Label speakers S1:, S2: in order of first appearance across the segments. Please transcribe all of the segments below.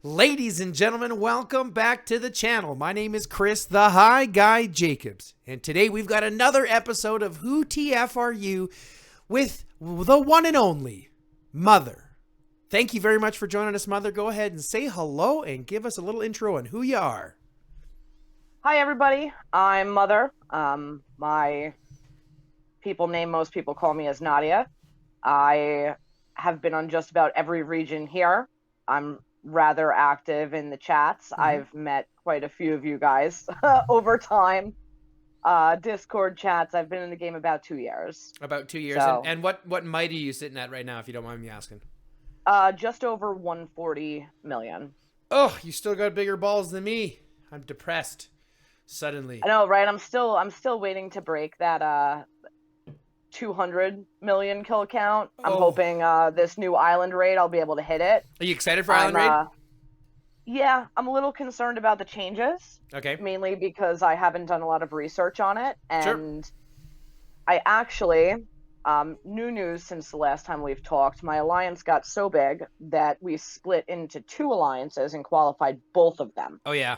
S1: Ladies and gentlemen, welcome back to the channel. My name is Chris, the High Guy Jacobs, and today we've got another episode of Who TF Are You with the one and only Mother. Thank you very much for joining us, Mother. Go ahead and say hello and give us a little intro on who you are.
S2: Hi, everybody. I'm Mother. My people name most people call me as Nadia. I have been on just about every region here. I'm rather active in the chats. I've met quite a few of you guys over time. Discord chats. I've been in the game about 2 years.
S1: About 2 years.
S2: So,
S1: And what might are you sitting at right now, if you don't mind me asking?
S2: just over 140 million.
S1: Oh, you still got bigger balls than me. I'm depressed. Suddenly.
S2: I know, right? I'm still waiting to break that 200 million kill count. I'm hoping this new island raid I'll be able to hit it.
S1: Are you excited for island raid?
S2: Yeah, I'm a little concerned about the changes.
S1: Okay.
S2: Mainly because I haven't done a lot of research on it, and
S1: Sure.
S2: I actually new news since the last time we've talked. My alliance got so big that we split into 2 alliances and qualified both of them.
S1: Oh yeah.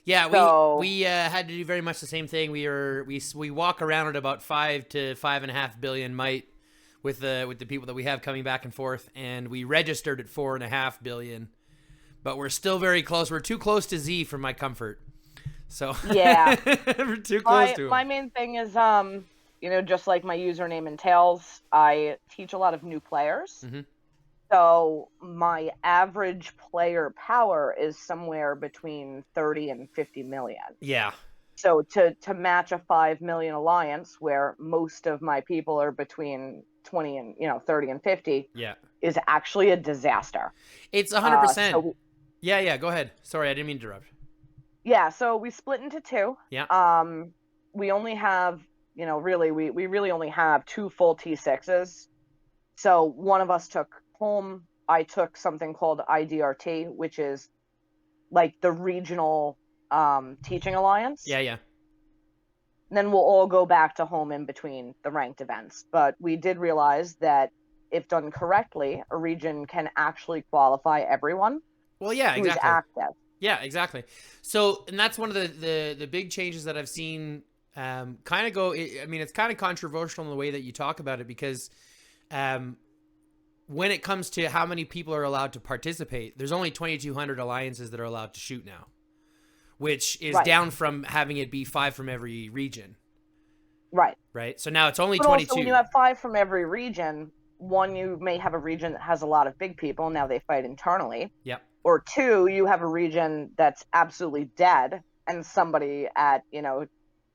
S1: Yeah,
S2: So,
S1: we had to do very much the same thing. We walk around at about 5 to 5.5 billion might with the people that we have coming back and forth, and we registered at 4.5 billion, but we're still very close. We're too close to Z for my comfort. So
S2: yeah,
S1: we're too close to him.
S2: my main thing is just like my username entails, I teach a lot of new players. So my average player power is somewhere between 30 and 50 million.
S1: Yeah.
S2: So to match a 5 million alliance where most of my people are between 20 and 30 and 50
S1: Yeah.
S2: is actually a disaster.
S1: It's 100%. Yeah, go ahead. Sorry, I didn't mean to interrupt.
S2: Yeah, so we split into 2.
S1: Yeah.
S2: We only have, really we really only have 2 full T6s. So one of us took home. I took something called IDRT, which is like the regional teaching alliance.
S1: Yeah.
S2: And then we'll all go back to home in between the ranked events. But we did realize that if done correctly, a region can actually qualify everyone.
S1: Well, yeah,
S2: who's
S1: exactly.
S2: active.
S1: Yeah, exactly. So, and that's one of the big changes that I've seen kind of go. I mean, it's kind of controversial in the way that you talk about it because when it comes to how many people are allowed to participate, there's only 2,200 alliances that are allowed to shoot now, which is down from having it be 5 from every region. Right. So now it's only 22.
S2: Also, when you have 5 from every region, one, you may have a region that has a lot of big people. Now they fight internally.
S1: Yep.
S2: Or 2, you have a region that's absolutely dead and somebody at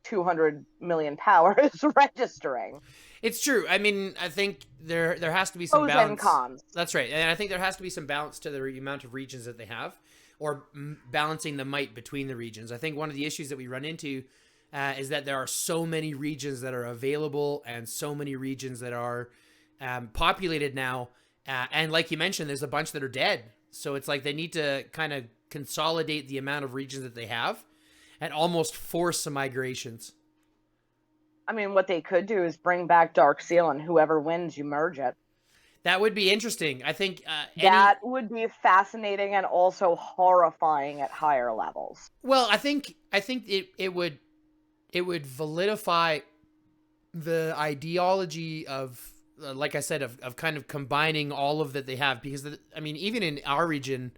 S2: 200 million power is registering.
S1: It's true. I mean, I think there has to be some
S2: Pros
S1: balance.
S2: and cons.
S1: That's right. And I think there has to be some balance to the amount of regions that they have, or balancing the might between the regions. I think one of the issues that we run into is that there are so many regions that are available and so many regions that are populated now. And like you mentioned, there's a bunch that are dead. So it's like they need to kind of consolidate the amount of regions that they have and almost force some migrations.
S2: I mean, what they could do is bring back Dark Seal, and whoever wins, you merge it.
S1: That would be interesting. I think
S2: that would be fascinating and also horrifying at higher levels.
S1: Well, I think it would validify the ideology of, like I said, of kind of combining all of that they have, because I mean, even in our region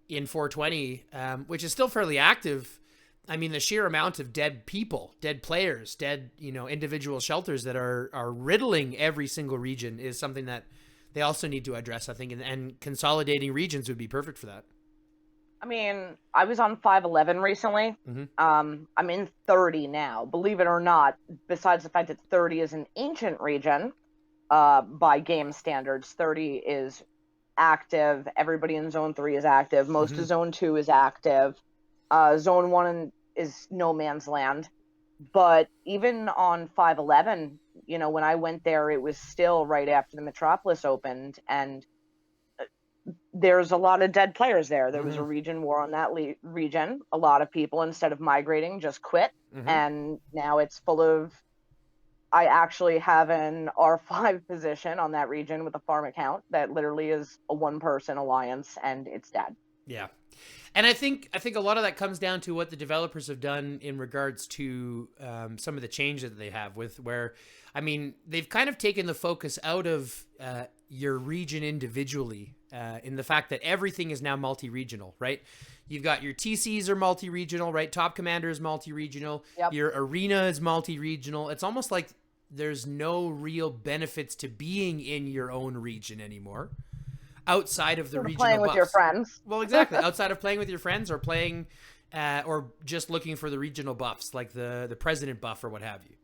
S1: in 420, which is still fairly active, I mean, the sheer amount of dead people, dead players, dead, individual shelters that are riddling every single region is something that they also need to address, I think, and consolidating regions would be perfect for that.
S2: I mean, I was on 511 recently. I'm in 30 now. Believe it or not, besides the fact that 30 is an ancient region, by game standards, 30 is active. Everybody in Zone 3 is active. Most of Zone 2 is active. Zone 1 is no man's land. But even on 511, when I went there, it was still right after the Metropolis opened, and there's a lot of dead players there. There was a region war on that region. A lot of people, instead of migrating, just quit. And now it's full of... I actually have an R5 position on that region with a farm account that literally is a 1-person alliance, and it's dead.
S1: Yeah. And I think a lot of that comes down to what the developers have done in regards to some of the changes that they have with where, I mean, they've kind of taken the focus out of your region individually in the fact that everything is now multi-regional, right? You've got your TCs are multi-regional, right? Top Commander is multi-regional.
S2: Yep.
S1: Your arena is multi-regional. It's almost like there's no real benefits to being in your own region anymore outside of the
S2: Sort of
S1: regional
S2: playing with your
S1: buffs.
S2: friends.
S1: Well, exactly. Outside of playing with your friends or playing or just looking for the regional buffs like the president buff or what have you.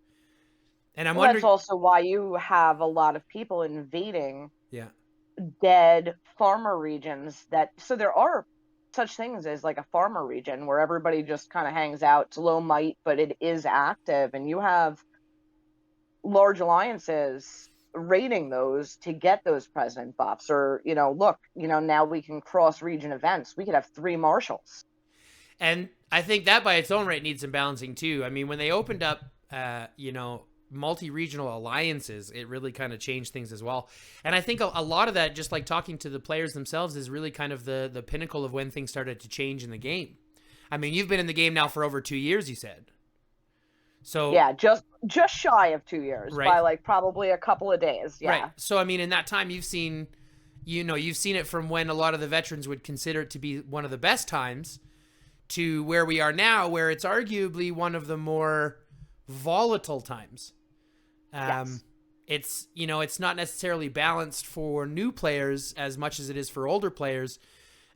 S1: And I'm
S2: Well,
S1: wondering.
S2: that's also why you have a lot of people invading
S1: Yeah.
S2: dead farmer regions so there are such things as like a farmer region where everybody just kind of hangs out. It's low might, but it is active, and you have large alliances raiding those to get those president buffs. Or, look, now we can cross region events. We could have 3 marshals.
S1: And I think that by its own right needs some balancing too. I mean, when they opened up, multi-regional alliances, it really kind of changed things as well. And I think a lot of that, just like talking to the players themselves, is really kind of the pinnacle of when things started to change in the game. I mean, you've been in the game now for over 2 years, you said. So
S2: Yeah, just shy of 2 years,
S1: right,
S2: by like probably a couple of days. Yeah.
S1: right. So I mean, in that time, you've seen it from when a lot of the veterans would consider it to be one of the best times to where we are now, where it's arguably one of the more volatile times.
S2: Yes.
S1: It's not necessarily balanced for new players as much as it is for older players.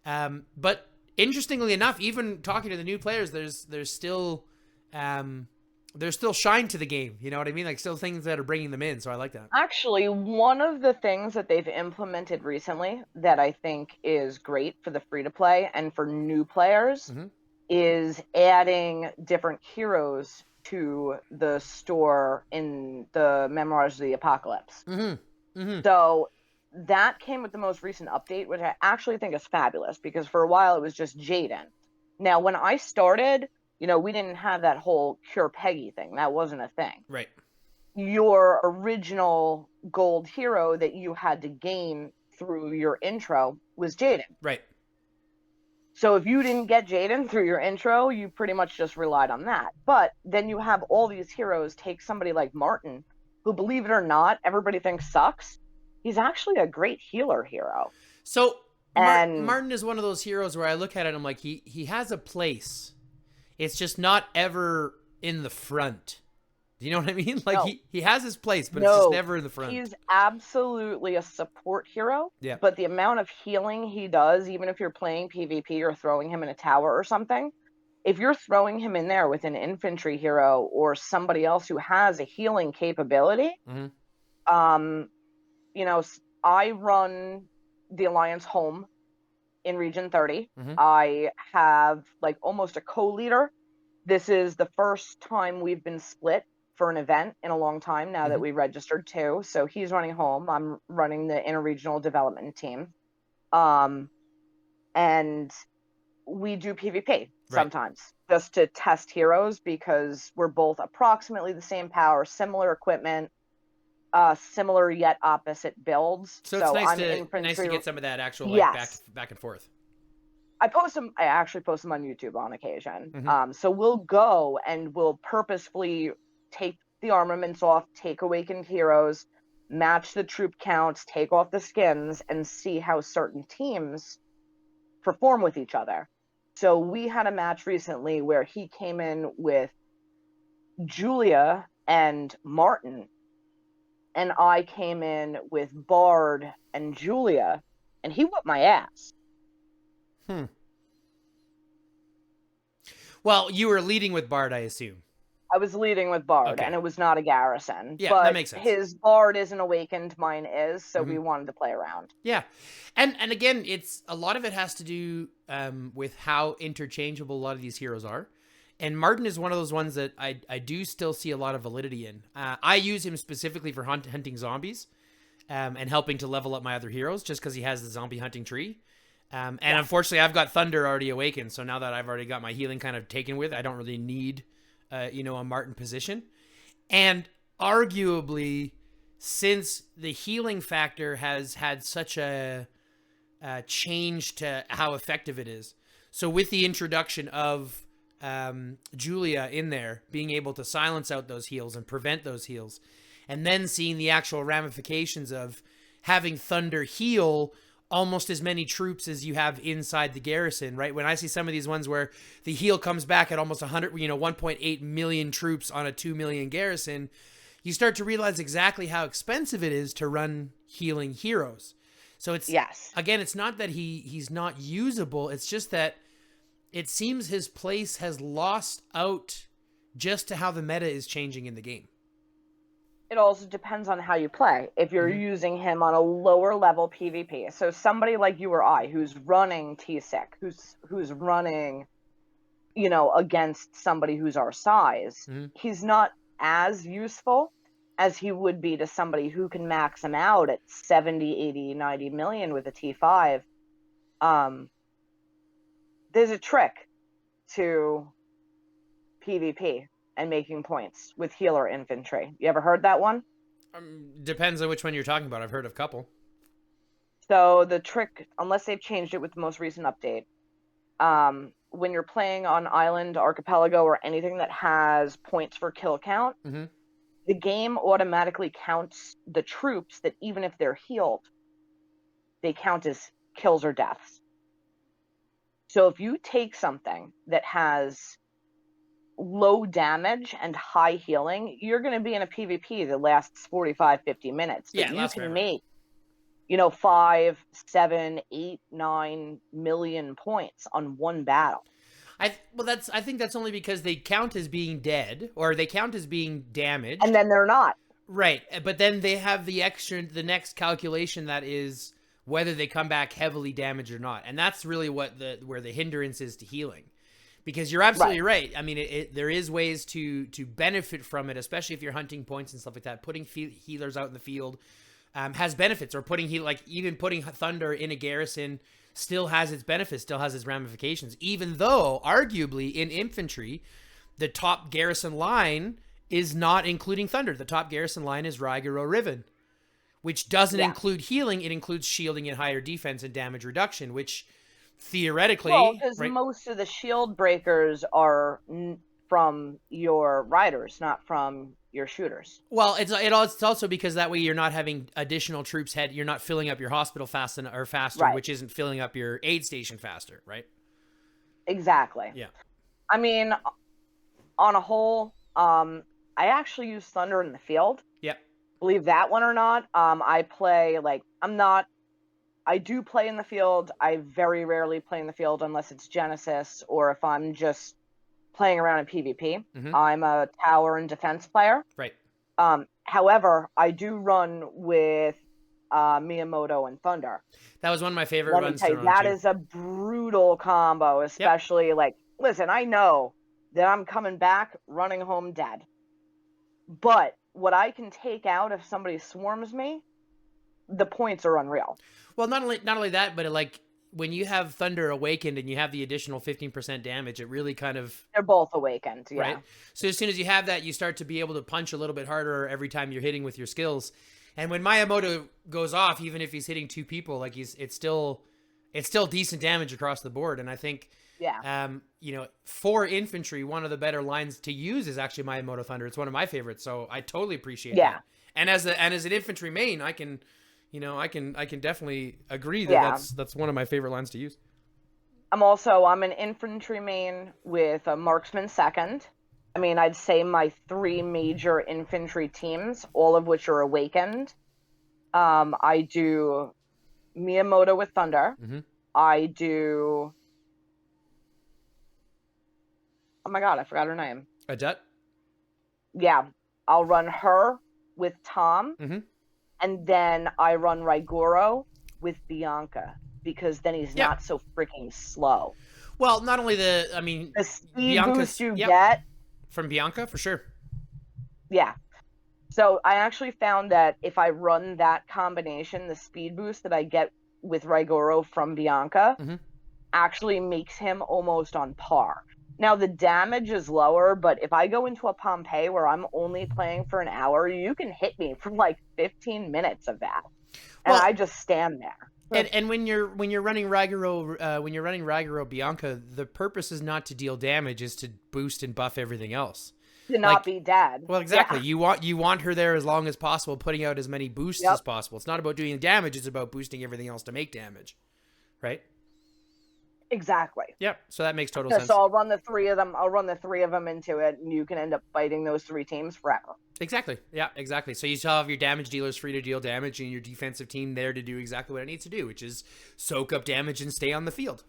S1: But interestingly enough, even talking to the new players, there's still shine to the game. You know what I mean? Like still things that are bringing them in. So I like that.
S2: Actually, one of the things that they've implemented recently that I think is great for the free to play and for new players
S1: Mm-hmm.
S2: is adding different heroes to the store in the Memoirs of the Apocalypse.
S1: Mm-hmm. Mm-hmm.
S2: So that came with the most recent update, which I actually think is fabulous, because for a while it was just Jaden. Now, when I started, we didn't have that whole Cure Peggy thing. That wasn't a thing.
S1: Right.
S2: Your original gold hero that you had to gain through your intro was Jaden.
S1: Right.
S2: So if you didn't get Jaden through your intro, you pretty much just relied on that. But then you have all these heroes. Take somebody like Martin, who, believe it or not, everybody thinks sucks. He's actually a great healer hero.
S1: So
S2: And
S1: Martin is one of those heroes where I look at it and I'm like, he has a place. It's just not ever in the front. Do you know what I mean? Like
S2: no,
S1: he has his place, but it's just never in the front.
S2: He's absolutely a support hero.
S1: Yeah.
S2: But the amount of healing he does, even if you're playing PvP or throwing him in a tower or something, if you're throwing him in there with an infantry hero or somebody else who has a healing capability,
S1: mm-hmm.
S2: I run the Alliance home in Region 30.
S1: Mm-hmm.
S2: I have like almost a co-leader. This is the first time we've been split for an event in a long time now that we registered too. So he's running home. I'm running the interregional development team. And we do PvP sometimes just to test heroes, because we're both approximately the same power, similar equipment, similar yet opposite builds.
S1: So it's nice to get some of that actual back and forth.
S2: I actually post them on YouTube on occasion. So we'll go and we'll purposefully take the armaments off, take awakened heroes, match the troop counts, take off the skins, and see how certain teams perform with each other. So we had a match recently where he came in with Julia and Martin, and I came in with Bard and Julia, and he whooped my ass.
S1: Well, you were leading with Bard, I assume.
S2: I was leading with Bard, and it was not a garrison.
S1: Yeah,
S2: but
S1: that makes sense.
S2: His Bard isn't awakened, mine is, so we wanted to play around.
S1: Yeah, and again, it's a lot of it has to do with how interchangeable a lot of these heroes are. And Martin is one of those ones that I do still see a lot of validity in. I use him specifically for hunting zombies and helping to level up my other heroes, just because he has the zombie hunting tree. Unfortunately, I've got Thunder already awakened, so now that I've already got my healing kind of taken with, I don't really need a Martin position. And arguably, since the healing factor has had such a change to how effective it is. So with the introduction of Julia in there, being able to silence out those heals and prevent those heals, and then seeing the actual ramifications of having Thunder heal almost as many troops as you have inside the garrison, right? When I see some of these ones where the heal comes back at almost 100, 1.8 million troops on a 2 million garrison, you start to realize exactly how expensive it is to run healing heroes. So it's, again, it's not that he's not usable. It's just that it seems his place has lost out just to how the meta is changing in the game.
S2: It also depends on how you play. If you're using him on a lower level PvP, so somebody like you or I who's running T-Sec, who's running, against somebody who's our size, he's not as useful as he would be to somebody who can max him out at 70, 80, 90 million with a T5. There's a trick to PvP and making points with healer infantry. You ever heard that one?
S1: Depends on which one you're talking about. I've heard of a couple.
S2: So the trick, unless they've changed it with the most recent update, when you're playing on Island, Archipelago, or anything that has points for kill count, the game automatically counts the troops that even if they're healed, they count as kills or deaths. So if you take something that has low damage and high healing, you're going to be in a PvP that lasts 45, 50 minutes.
S1: Yeah,
S2: you can make, 5, 7, 8, 9 million points on one battle.
S1: I think that's only because they count as being dead, or they count as being damaged.
S2: And then they're not.
S1: Right. But then they have the next calculation that is whether they come back heavily damaged or not. And that's really where the hindrance is to healing. Because you're absolutely right. I mean, there is ways to benefit from it, especially if you're hunting points and stuff like that. Putting healers out in the field has benefits, or even putting Thunder in a garrison still has its benefits, still has its ramifications. Even though, arguably, in infantry, the top garrison line is not including Thunder. The top garrison line is Ryger or Riven, which doesn't include healing. It includes shielding and higher defense and damage reduction, which theoretically,
S2: because most of the shield breakers are from your riders, not from your shooters.
S1: Well, it's also because that way you're not having additional troops you're not filling up your hospital faster, which isn't filling up your aid station faster, right?
S2: Exactly.
S1: Yeah.
S2: I mean, on a whole, I actually use Thunder in the field.
S1: Yep.
S2: Believe that one or not. I play I do play in the field. I very rarely play in the field unless it's Genesis or if I'm just playing around in PvP. I'm a tower and defense player.
S1: Right.
S2: However, I do run with Miyamoto and Thunder.
S1: That was one of my favorite runs.
S2: That is a brutal combo, especially listen, I know that I'm coming back running home dead. But what I can take out if somebody swarms me, the points are unreal.
S1: Well, not only that, but when you have Thunder awakened and you have the additional 15% damage, it really kind of...
S2: They're both awakened, yeah.
S1: Right? So as soon as you have that, you start to be able to punch a little bit harder every time you're hitting with your skills. And when Miyamoto goes off, even if he's hitting two people, it's still decent damage across the board. And I think, for infantry, one of the better lines to use is actually Miyamoto Thunder. It's one of my favorites, so I totally appreciate that. And as an infantry main, I can definitely agree that that's one of my favorite lines to use.
S2: I'm an infantry main with a marksman second. I mean, I'd say my 3 major infantry teams, all of which are awakened. I do Miyamoto with Thunder. I do... Oh my god, I forgot her name.
S1: Adet?
S2: Yeah. I'll run her with Tom. And then I run Raigoro with Bianca, because then he's not so freaking slow.
S1: Well, not only the
S2: speed boost you get
S1: from Bianca, for sure.
S2: Yeah. So I actually found that if I run that combination, the speed boost that I get with Raigoro from Bianca actually makes him almost on par. Now, the damage is lower, but if I go into a Pompeii where I'm only playing for an hour, you can hit me for 15 minutes of that. And I just stand there.
S1: And when you're running Raguro Bianca, the purpose is not to deal damage, is to boost and buff everything else.
S2: To not be dead.
S1: Well, exactly.
S2: Yeah.
S1: You want her there as long as possible, putting out as many boosts as possible. It's not about doing damage, it's about boosting everything else to make damage. Right?
S2: Exactly.
S1: Yep. So that makes total sense.
S2: So I'll run the three of them into it, and you can end up fighting those 3 teams forever.
S1: Exactly. Yeah, exactly. So you still have your damage dealers free to deal damage, and your defensive team there to do exactly what it needs to do, which is soak up damage and stay on the field.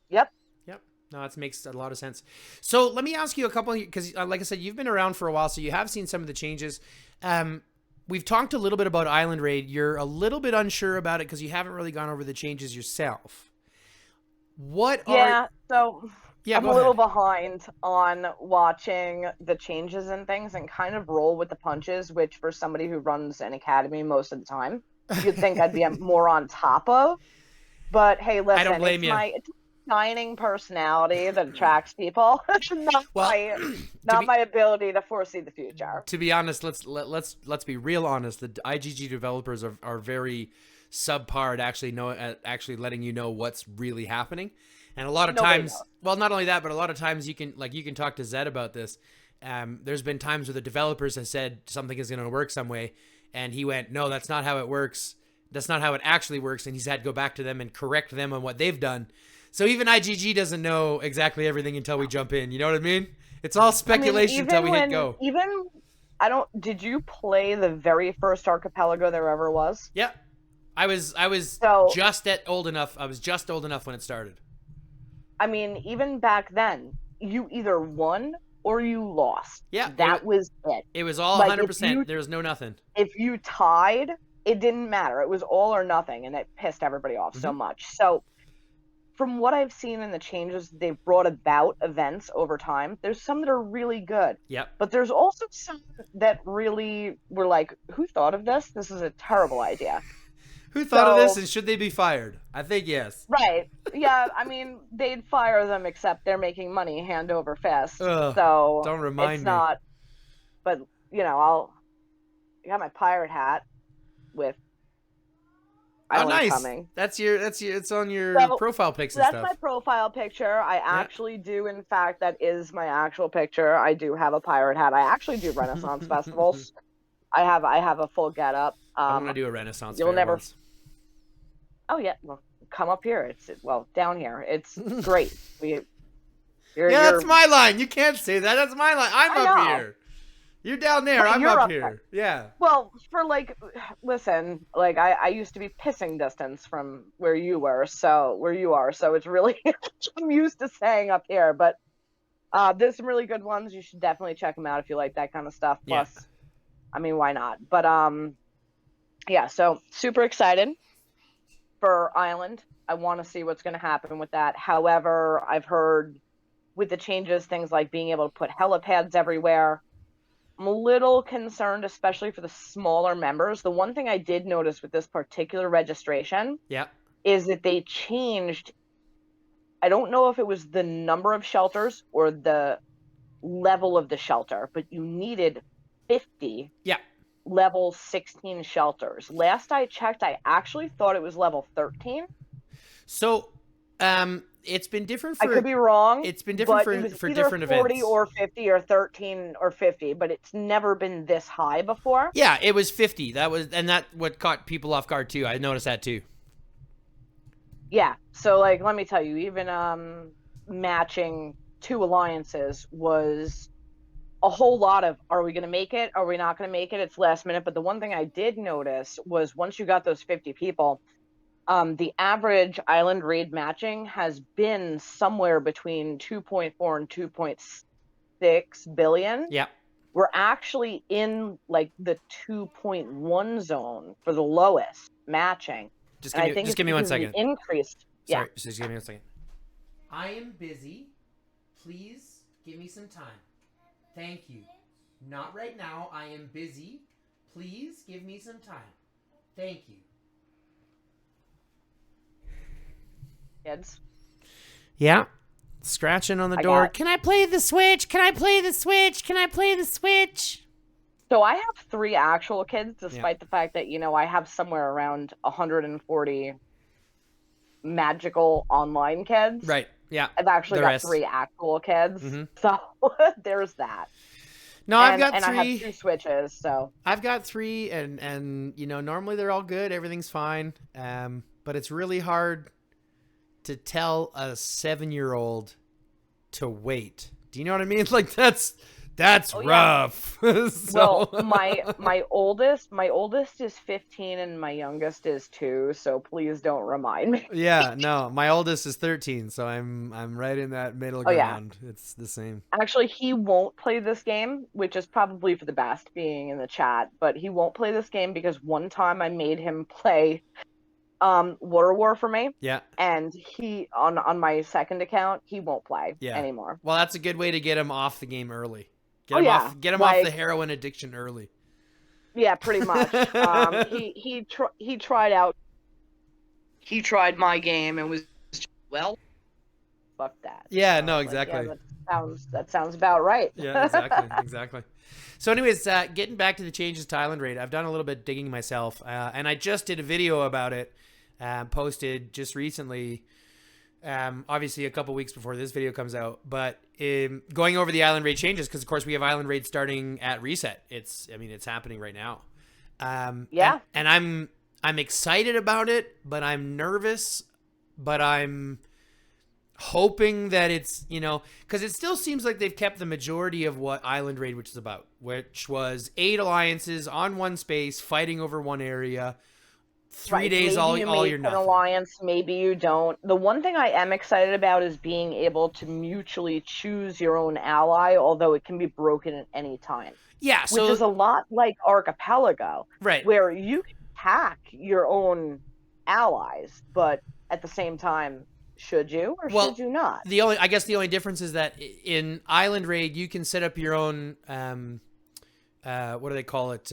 S2: Yep.
S1: No, that makes a lot of sense. So let me ask you a couple, because like I said, you've been around for a while, so you have seen some of the changes. We've talked a little bit about Island Raid. You're a little bit unsure about it because you haven't really gone over the changes yourself.
S2: So I'm a little
S1: ahead.
S2: behind on watching the changes and things and kind of roll with the punches, which for somebody who runs an academy most of the time, you'd think I'd be more on top of. But hey, listen,
S1: I don't blame you.
S2: It's my shining personality that attracts people, not my ability to foresee the future.
S1: To be honest, let's be real honest. The IGG developers are very subpar at actually letting you know what's really happening. And a lot of times, well, not only that, but a lot of times you can talk to Zed about this. There's been times where the developers have said something is going to work some way, and he went, no, that's not how it works. That's not how it actually works. And he's had to go back to them and correct them on what they've done. So even IGG doesn't know exactly everything until we jump in. You know what I mean? It's all speculation until we hit go.
S2: Did you play the very first archipelago there ever was?
S1: Yeah. I was just old enough. I was just old enough when it started. I
S2: mean, even back then, you either won or you lost.
S1: Yeah.
S2: That was it.
S1: It was all 100%. There was no nothing.
S2: If you tied, it didn't matter. It was all or nothing, and it pissed everybody off so much. So from what I've seen in the changes they've brought about events over time, there's some that are really good.
S1: Yep.
S2: But there's also some that really were like, who thought of this? This is a terrible idea.
S1: Who thought of this, and should they be fired? I think yes.
S2: Right. Yeah, I mean, they'd fire them, except they're making money hand over fist.
S1: Ugh,
S2: so
S1: don't remind me.
S2: It's not. But, I got my pirate hat with
S1: nice.
S2: Coming.
S1: It's on your profile pics and stuff.
S2: That's my profile picture. I actually do, in fact, that is my actual picture. I do have a pirate hat. I actually do Renaissance festivals. I have a full getup.
S1: I want to do a Renaissance fair once.
S2: Oh yeah, well, come up here. Down here. It's great.
S1: That's my line. You can't say that. That's my line. I'm up here. You're down there. I'm up here. Yeah.
S2: Well, listen, I used to be pissing distance from where you are, so it's really, I'm used to staying up here, but there's some really good ones. You should definitely check them out if you like that kind of stuff. Plus, I mean, why not? But, yeah, so super excited for Island. I want to see what's going to happen with that. However, I've heard with the changes, things like being able to put helipads everywhere. I'm a little concerned, especially for the smaller members. The one thing I did notice with this particular registration is that they changed. I don't know if it was the number of shelters or the level of the shelter, but you needed 50 level 16 shelters. Last I checked, I actually thought it was level 13.
S1: So, it's been different
S2: I could be wrong.
S1: It's been different for different events.
S2: 40 or 50 or 13 or 50, but it's never been this high before.
S1: Yeah, it was 50. That what caught people off guard too. I noticed that too.
S2: Yeah. So let me tell you, even matching 2 alliances was a whole lot of, are we going to make it? Are we not going to make it? It's last minute. But the one thing I did notice was once you got those 50 people, the average Island raid matching has been somewhere between 2.4 and 2.6 billion.
S1: Yeah.
S2: We're actually in the 2.1 zone for the lowest matching.
S1: Just give me 1 second.
S2: Increased.
S1: Sorry, just give me 1 second. I am busy. Please give me some time. Thank you. Not right now. I am busy. Please give me some time. Thank you.
S2: Kids.
S1: Yeah. Scratching on the door. Can I play the Switch? Can I play the Switch? Can I play the Switch?
S2: So I have 3 actual kids, despite the fact that, I have somewhere around 140 magical online kids.
S1: Right. Yeah.
S2: I've actually
S1: The
S2: got
S1: rest.
S2: 3 actual kids.
S1: Mm-hmm.
S2: So there's that.
S1: No, I've got
S2: And I have
S1: 3.
S2: 2 Switches, so
S1: I've got 3, and you know, normally they're all good. Everything's fine. But it's really hard to tell a 7-year-old to wait. Do you know what I mean? Like that's
S2: oh yeah.
S1: rough.
S2: Well,
S1: So
S2: my oldest is 15 and my youngest is 2, so please don't remind me.
S1: yeah, no, my oldest is 13, so I'm right in that middle
S2: Oh yeah.
S1: ground. It's the same.
S2: Actually, he won't play this game, which is probably for the best being in the chat, but he won't play this game because one time I made him play Water War for me,
S1: Yeah.
S2: and he on my second account, he won't play
S1: Yeah.
S2: anymore.
S1: Well, that's a good way to get him off the game early.
S2: Oh yeah.
S1: Get him off the
S2: Like
S1: heroin addiction early.
S2: yeah, pretty much. He tried out. He tried my game and was just, well, fuck that.
S1: Yeah,
S2: So
S1: no,
S2: I was like,
S1: exactly.
S2: yeah, that sounds about right.
S1: Yeah, exactly, exactly. So, anyways, getting back to the changes to Island Raid, I've done a little bit of digging myself, and I just did a video about it, posted just recently, obviously a couple weeks before this video comes out. But going over the Island Raid changes, because of course we have Island Raid starting at reset. It's happening right now.
S2: Yeah.
S1: And I'm excited about it, but I'm nervous, but I'm hoping that it's, you know, because it still seems like they've kept the majority of what Island Raid, which is about, which was 8 alliances on one space fighting over one area, 3 days,
S2: maybe
S1: all
S2: you
S1: you're
S2: make an
S1: nothing.
S2: alliance, maybe you don't. The one thing I am excited about is being able to mutually choose your own ally, although it can be broken at any time.
S1: Yeah, so
S2: which is a lot like Archipelago,
S1: right,
S2: where you can hack your own allies, but at the same time, should you or should you not?
S1: I guess the only difference is that in Island Raid you can set up your own what do they call it?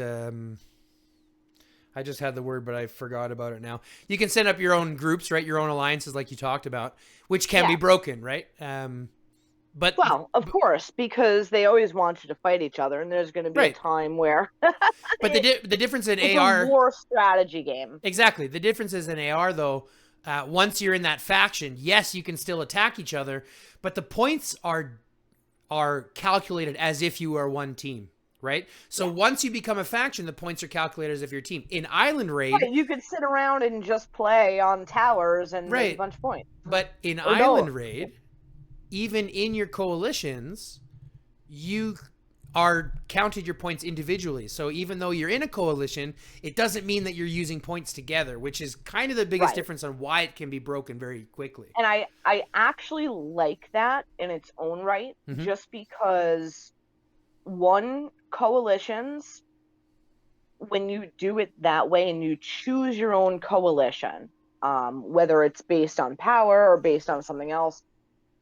S1: I just had the word, but I forgot about it now. You can set up your own groups, right? Your own alliances, like you talked about, which can be broken, right? But
S2: well, of course, because they always want you to fight each other, and there's going to be a time where.
S1: But the difference in
S2: it's
S1: AR,
S2: a war strategy game.
S1: Exactly. The difference is in AR though. Once you're in that faction, yes, you can still attack each other, but the points are calculated as if you are one team. Right? So once you become a faction, the points are calculated as if you're a team. In Island Raid...
S2: Right, you could sit around and just play on towers and make a bunch of points.
S1: But in Island Raid, even in your coalitions, you are counted your points individually. So even though you're in a coalition, it doesn't mean that you're using points together, which is kind of the biggest difference on why it can be broken very quickly.
S2: And I actually like that in its own right, just because... One, coalitions, when you do it that way and you choose your own coalition, whether it's based on power or based on something else,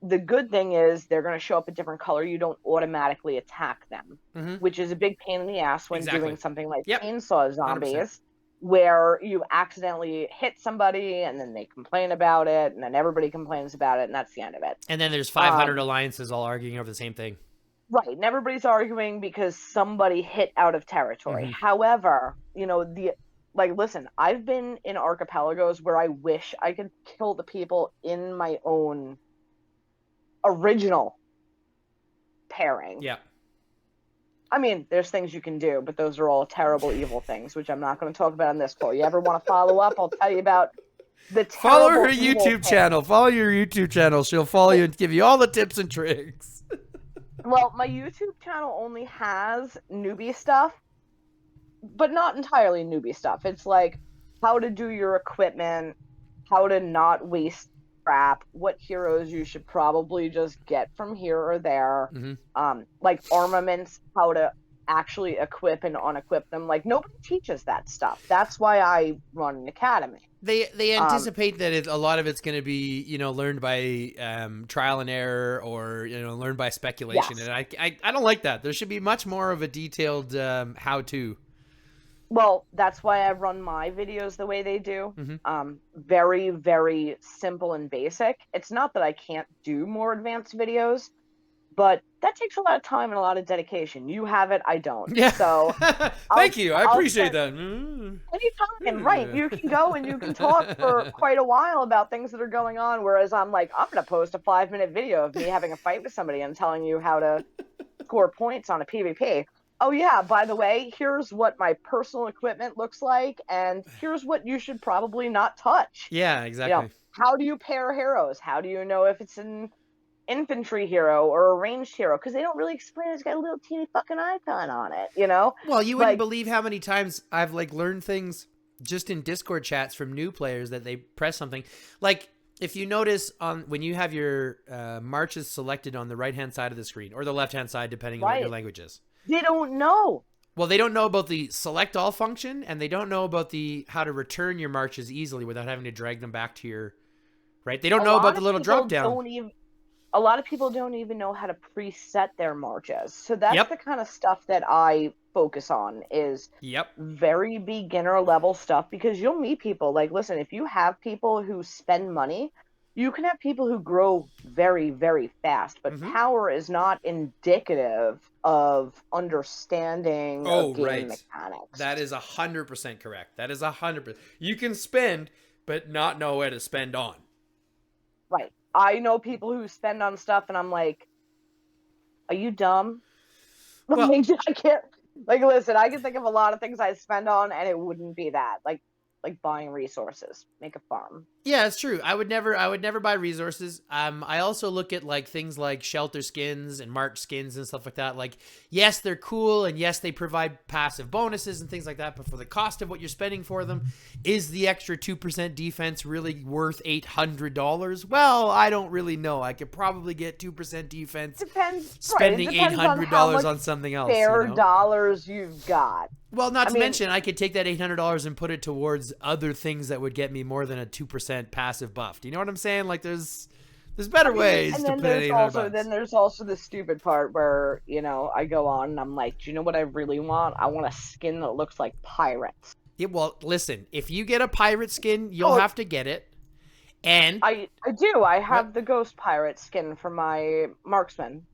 S2: the good thing is they're going to show up a different color. You don't automatically attack them, which is a big pain in the ass when doing something like chainsaw zombies, 100%. Where you accidentally hit somebody and then they complain about it and then everybody complains about it and that's the end of it.
S1: And then there's 500 alliances all arguing over the same thing.
S2: Right, and everybody's arguing because somebody hit out of territory. However, you know, listen, I've been in archipelagos where I wish I could kill the people in my own original pairing.
S1: Yeah.
S2: I mean, there's things you can do, but those are all terrible, evil things, which I'm not going to talk about on this call. You ever want to follow up, I'll tell you about the terrible
S1: Follow her YouTube channel. Follow your YouTube channel. She'll follow you and give you all the tips and tricks.
S2: Well, my YouTube channel only has newbie stuff, but not entirely newbie stuff. It's like how to do your equipment, how to not waste crap, what heroes you should probably just get from here or there, like armaments, how to actually equip and unequip them. Like, nobody teaches that stuff. That's why I run an academy.
S1: They anticipate that a lot of it's going to be, you know, learned by trial and error or, you know, learned by speculation. And I don't like that. There should be much more of a detailed how-to.
S2: Well, that's why I run my videos the way they do. Very, very simple and basic. It's not that I can't do more advanced videos, but that takes a lot of time and a lot of dedication. You have it, I don't.
S1: Yeah.
S2: So
S1: Thank you. I
S2: I'll
S1: appreciate
S2: spend
S1: that.
S2: anytime, right? You can go and you can talk for quite a while about things that are going on, whereas I'm like, I'm gonna post a 5-minute video of me having a fight with somebody and telling you how to score points on a PvP. Oh yeah, by the way, here's what my personal equipment looks like, and here's what you should probably not touch.
S1: Yeah,
S2: You know,
S1: exactly.
S2: how do you pair heroes? How do you know if it's an infantry hero or a ranged hero? Because they don't really explain. It's got a little teeny fucking icon on it, you know?
S1: Well, you wouldn't
S2: Like,
S1: believe how many times I've like learned things just in Discord chats from new players that they press something. Like if you notice on when you have your marches selected on the right hand side of the screen or the left hand side, depending on what your
S2: right.
S1: language is.
S2: They don't know.
S1: Well, they don't know about the select all function, and they don't know about the how to return your marches easily without having to drag them back to your right. They don't
S2: A
S1: know about
S2: lot
S1: the
S2: of
S1: little
S2: people
S1: drop down.
S2: don't even a lot of people don't even know how to preset their marches. So that's
S1: Yep.
S2: the kind of stuff that I focus on is
S1: Yep.
S2: very beginner level stuff, because you'll meet people like, listen, if you have people who spend money, you can have people who grow very, very fast, but
S1: Mm-hmm.
S2: power is not indicative of understanding of
S1: Oh,
S2: game
S1: right.
S2: mechanics.
S1: That is 100% correct. That is 100%. You can spend, but not know where to spend on.
S2: Right. I know people who spend on stuff, and I'm like, are you dumb?
S1: Well,
S2: Like, I can't. Like, listen, I can think of a lot of things I spend on, and it wouldn't be that. Like buying resources, make a farm.
S1: yeah, it's true. I would never buy resources. I also look at like things like shelter skins and march skins and stuff like that. Like, yes, they're cool and yes, they provide passive bonuses and things like that. But for the cost of what you're spending for them, is the extra 2% defense really worth $800? Well, I don't really know. I could probably get 2% defense
S2: Depends. Right. It
S1: spending
S2: depends on how
S1: $800
S2: much
S1: on something else.
S2: spare
S1: You know?
S2: dollars you've got.
S1: Well, not
S2: I
S1: to
S2: mean,
S1: mention, I could take that $800 and put it towards other things that would get me more than a 2% passive buff. Do you know what I'm saying? Like, there's better ways
S2: and
S1: to
S2: then
S1: put in
S2: there's
S1: 800
S2: also
S1: bucks.
S2: the stupid part where, I go on and I'm like, do you know what I really want? I want a skin that looks like pirates.
S1: Yeah, well, listen, if you get a pirate skin, you'll
S2: Oh,
S1: have to get it. And
S2: I do. I
S1: what?
S2: have the ghost pirate skin for my marksman.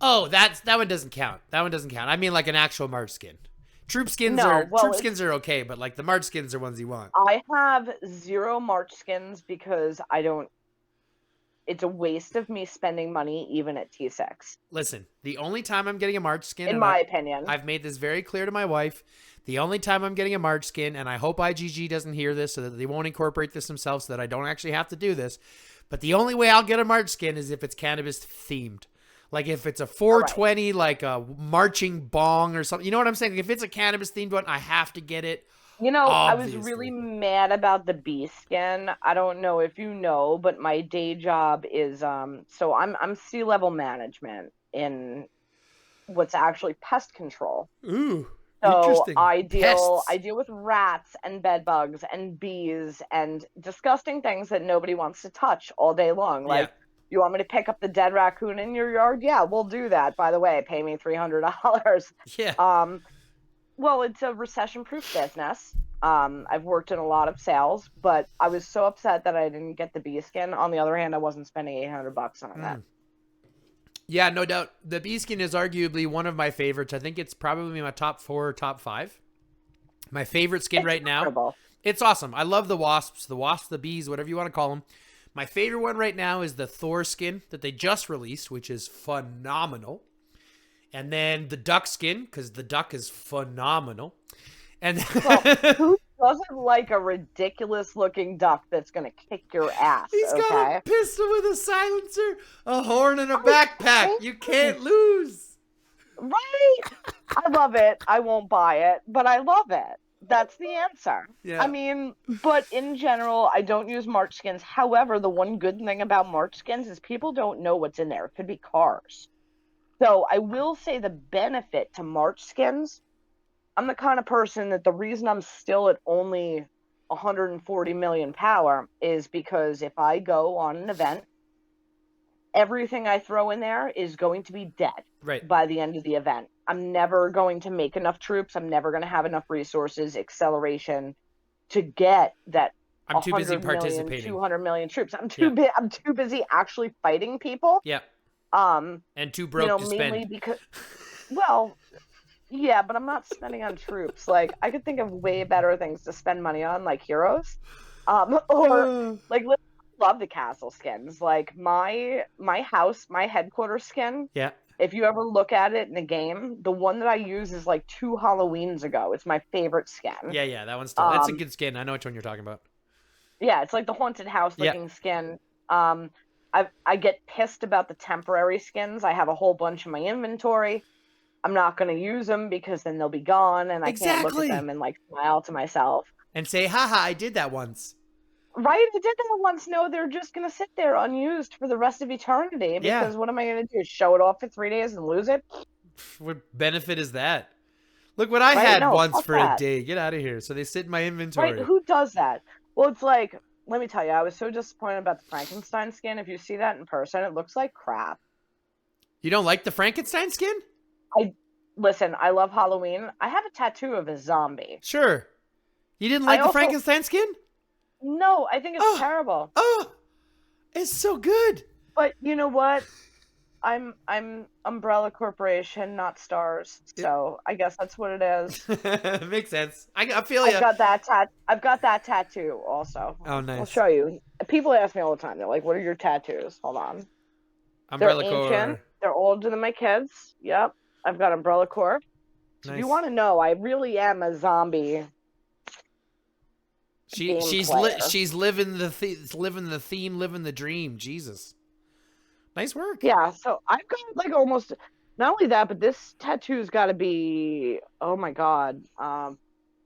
S1: Oh, that one doesn't count. That one doesn't count. I mean, like an actual March skin. Troop skins
S2: No,
S1: are
S2: well,
S1: troop skins are okay, but like the March skins are ones you want.
S2: I have 0 March skins because I don't. It's a waste of me spending money even at T6.
S1: Listen, the only time I'm getting a March skin,
S2: In
S1: and
S2: my opinion.
S1: I've made this very clear to my wife, the only time I'm getting a March skin, and I hope IGG doesn't hear this so that they won't incorporate this themselves so that I don't actually have to do this, but the only way I'll get a March skin is if it's cannabis themed. Like if it's a 420, like a marching bong or something. You know what I'm saying? Like if it's a cannabis themed one, I have to get it.
S2: I was
S1: Obviously.
S2: really mad about the bee skin. I don't know if you know, but my day job is so I'm C-level management in what's actually pest control.
S1: Ooh,
S2: So
S1: interesting.
S2: I deal
S1: Pests.
S2: with rats and bed bugs and bees and disgusting things that nobody wants to touch all day long.
S1: Yeah.
S2: Like, you want me to pick up the dead raccoon in your yard? Yeah, we'll do that. By the way, pay me $300.
S1: Yeah.
S2: Well, it's a recession-proof business. I've worked in a lot of sales, but I was so upset that I didn't get the bee skin. On the other hand, I wasn't spending $800 on that.
S1: Yeah, no doubt. The bee skin is arguably one of my favorites. I think it's probably my top 4 or top 5. My favorite skin right
S2: Incredible.
S1: now. It's awesome. I love the wasps, the bees, whatever you want to call them. My favorite one right now is the Thor skin that they just released, which is phenomenal. And then the duck skin, because the duck is phenomenal. And
S2: Well, who doesn't like a ridiculous-looking duck that's going to kick your ass,
S1: he's got
S2: okay?
S1: a pistol with a silencer, a horn, and a backpack. You can't lose.
S2: Right? I love it. I won't buy it, but I love it. That's the answer.
S1: Yeah.
S2: I mean, but in general, I don't use March skins. However, the one good thing about March skins is people don't know what's in there. It could be cars. So I will say the benefit to March skins, I'm the kind of person that the reason I'm still at only 140 million power is because if I go on an event, everything I throw in there is going to be dead
S1: Right.
S2: by the end of the event. I'm never going to make enough troops. I'm never going to have enough resources, acceleration to get that.
S1: I'm too busy
S2: 100 million,
S1: participating.
S2: 200 million troops. I'm too busy actually fighting people.
S1: Yeah. And too broke to
S2: Mainly
S1: spend.
S2: because, well, yeah, but I'm not spending on troops. Like, I could think of way better things to spend money on, like heroes. Or like, I love the castle skins. Like my house, my headquarters skin.
S1: Yeah.
S2: If you ever look at it in the game, the one that I use is like 2 Halloweens ago. It's my favorite skin.
S1: Yeah, that one's still. That's a
S2: Um,
S1: good skin. I know which one you're talking about.
S2: yeah, it's like the haunted house
S1: Yeah.
S2: looking skin. Um, I get pissed about the temporary skins. I have a whole bunch in my inventory. I'm not going to use them because then they'll be gone and I can't look at them
S1: Exactly.
S2: and like smile to myself.
S1: And say, haha, I did that once.
S2: Right? I did that once. No, they're just going to sit there unused for the rest of eternity
S1: Yeah.
S2: because what am I going to do? Show it off for 3 days and lose it?
S1: What benefit is that? Look what I
S2: Right?
S1: had
S2: No,
S1: once
S2: fuck
S1: for a
S2: that.
S1: day. Get out of here. So they sit in my
S2: Right?
S1: inventory.
S2: Who does that? Well, it's like, let me tell you, I was so disappointed about the Frankenstein skin. If you see that in person, it looks like crap.
S1: You don't like the Frankenstein skin?
S2: I listen, I love Halloween. I have a tattoo of a zombie.
S1: Sure. You didn't
S2: I
S1: like the
S2: also
S1: Frankenstein skin?
S2: no, I think it's
S1: Oh,
S2: terrible.
S1: oh, it's so good.
S2: But you know what? I'm Umbrella Corporation, not stars. So I guess that's what it is.
S1: Makes sense. I feel you.
S2: I've got that tattoo also.
S1: Oh,
S2: I'll
S1: nice.
S2: show you. People ask me all the time. They're like, "What are your tattoos?" Hold on. They're
S1: Umbrella
S2: ancient.
S1: Corps.
S2: They're older than my kids. Yep. I've got Umbrella Corp. So if you
S1: Nice.
S2: want to know, I really am a zombie
S1: She
S2: game
S1: she's li-
S2: player.
S1: she's living living the theme, living the dream. Jesus. Nice work.
S2: Yeah, so I've got like almost not only that, but this tattoo's got to be oh my god,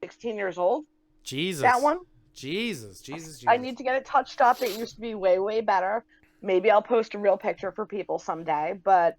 S2: 16 years old. That
S1: Jesus.
S2: one.
S1: Jesus.
S2: I need to get it touched up. It used to be way better. Maybe I'll post a real picture for people someday, but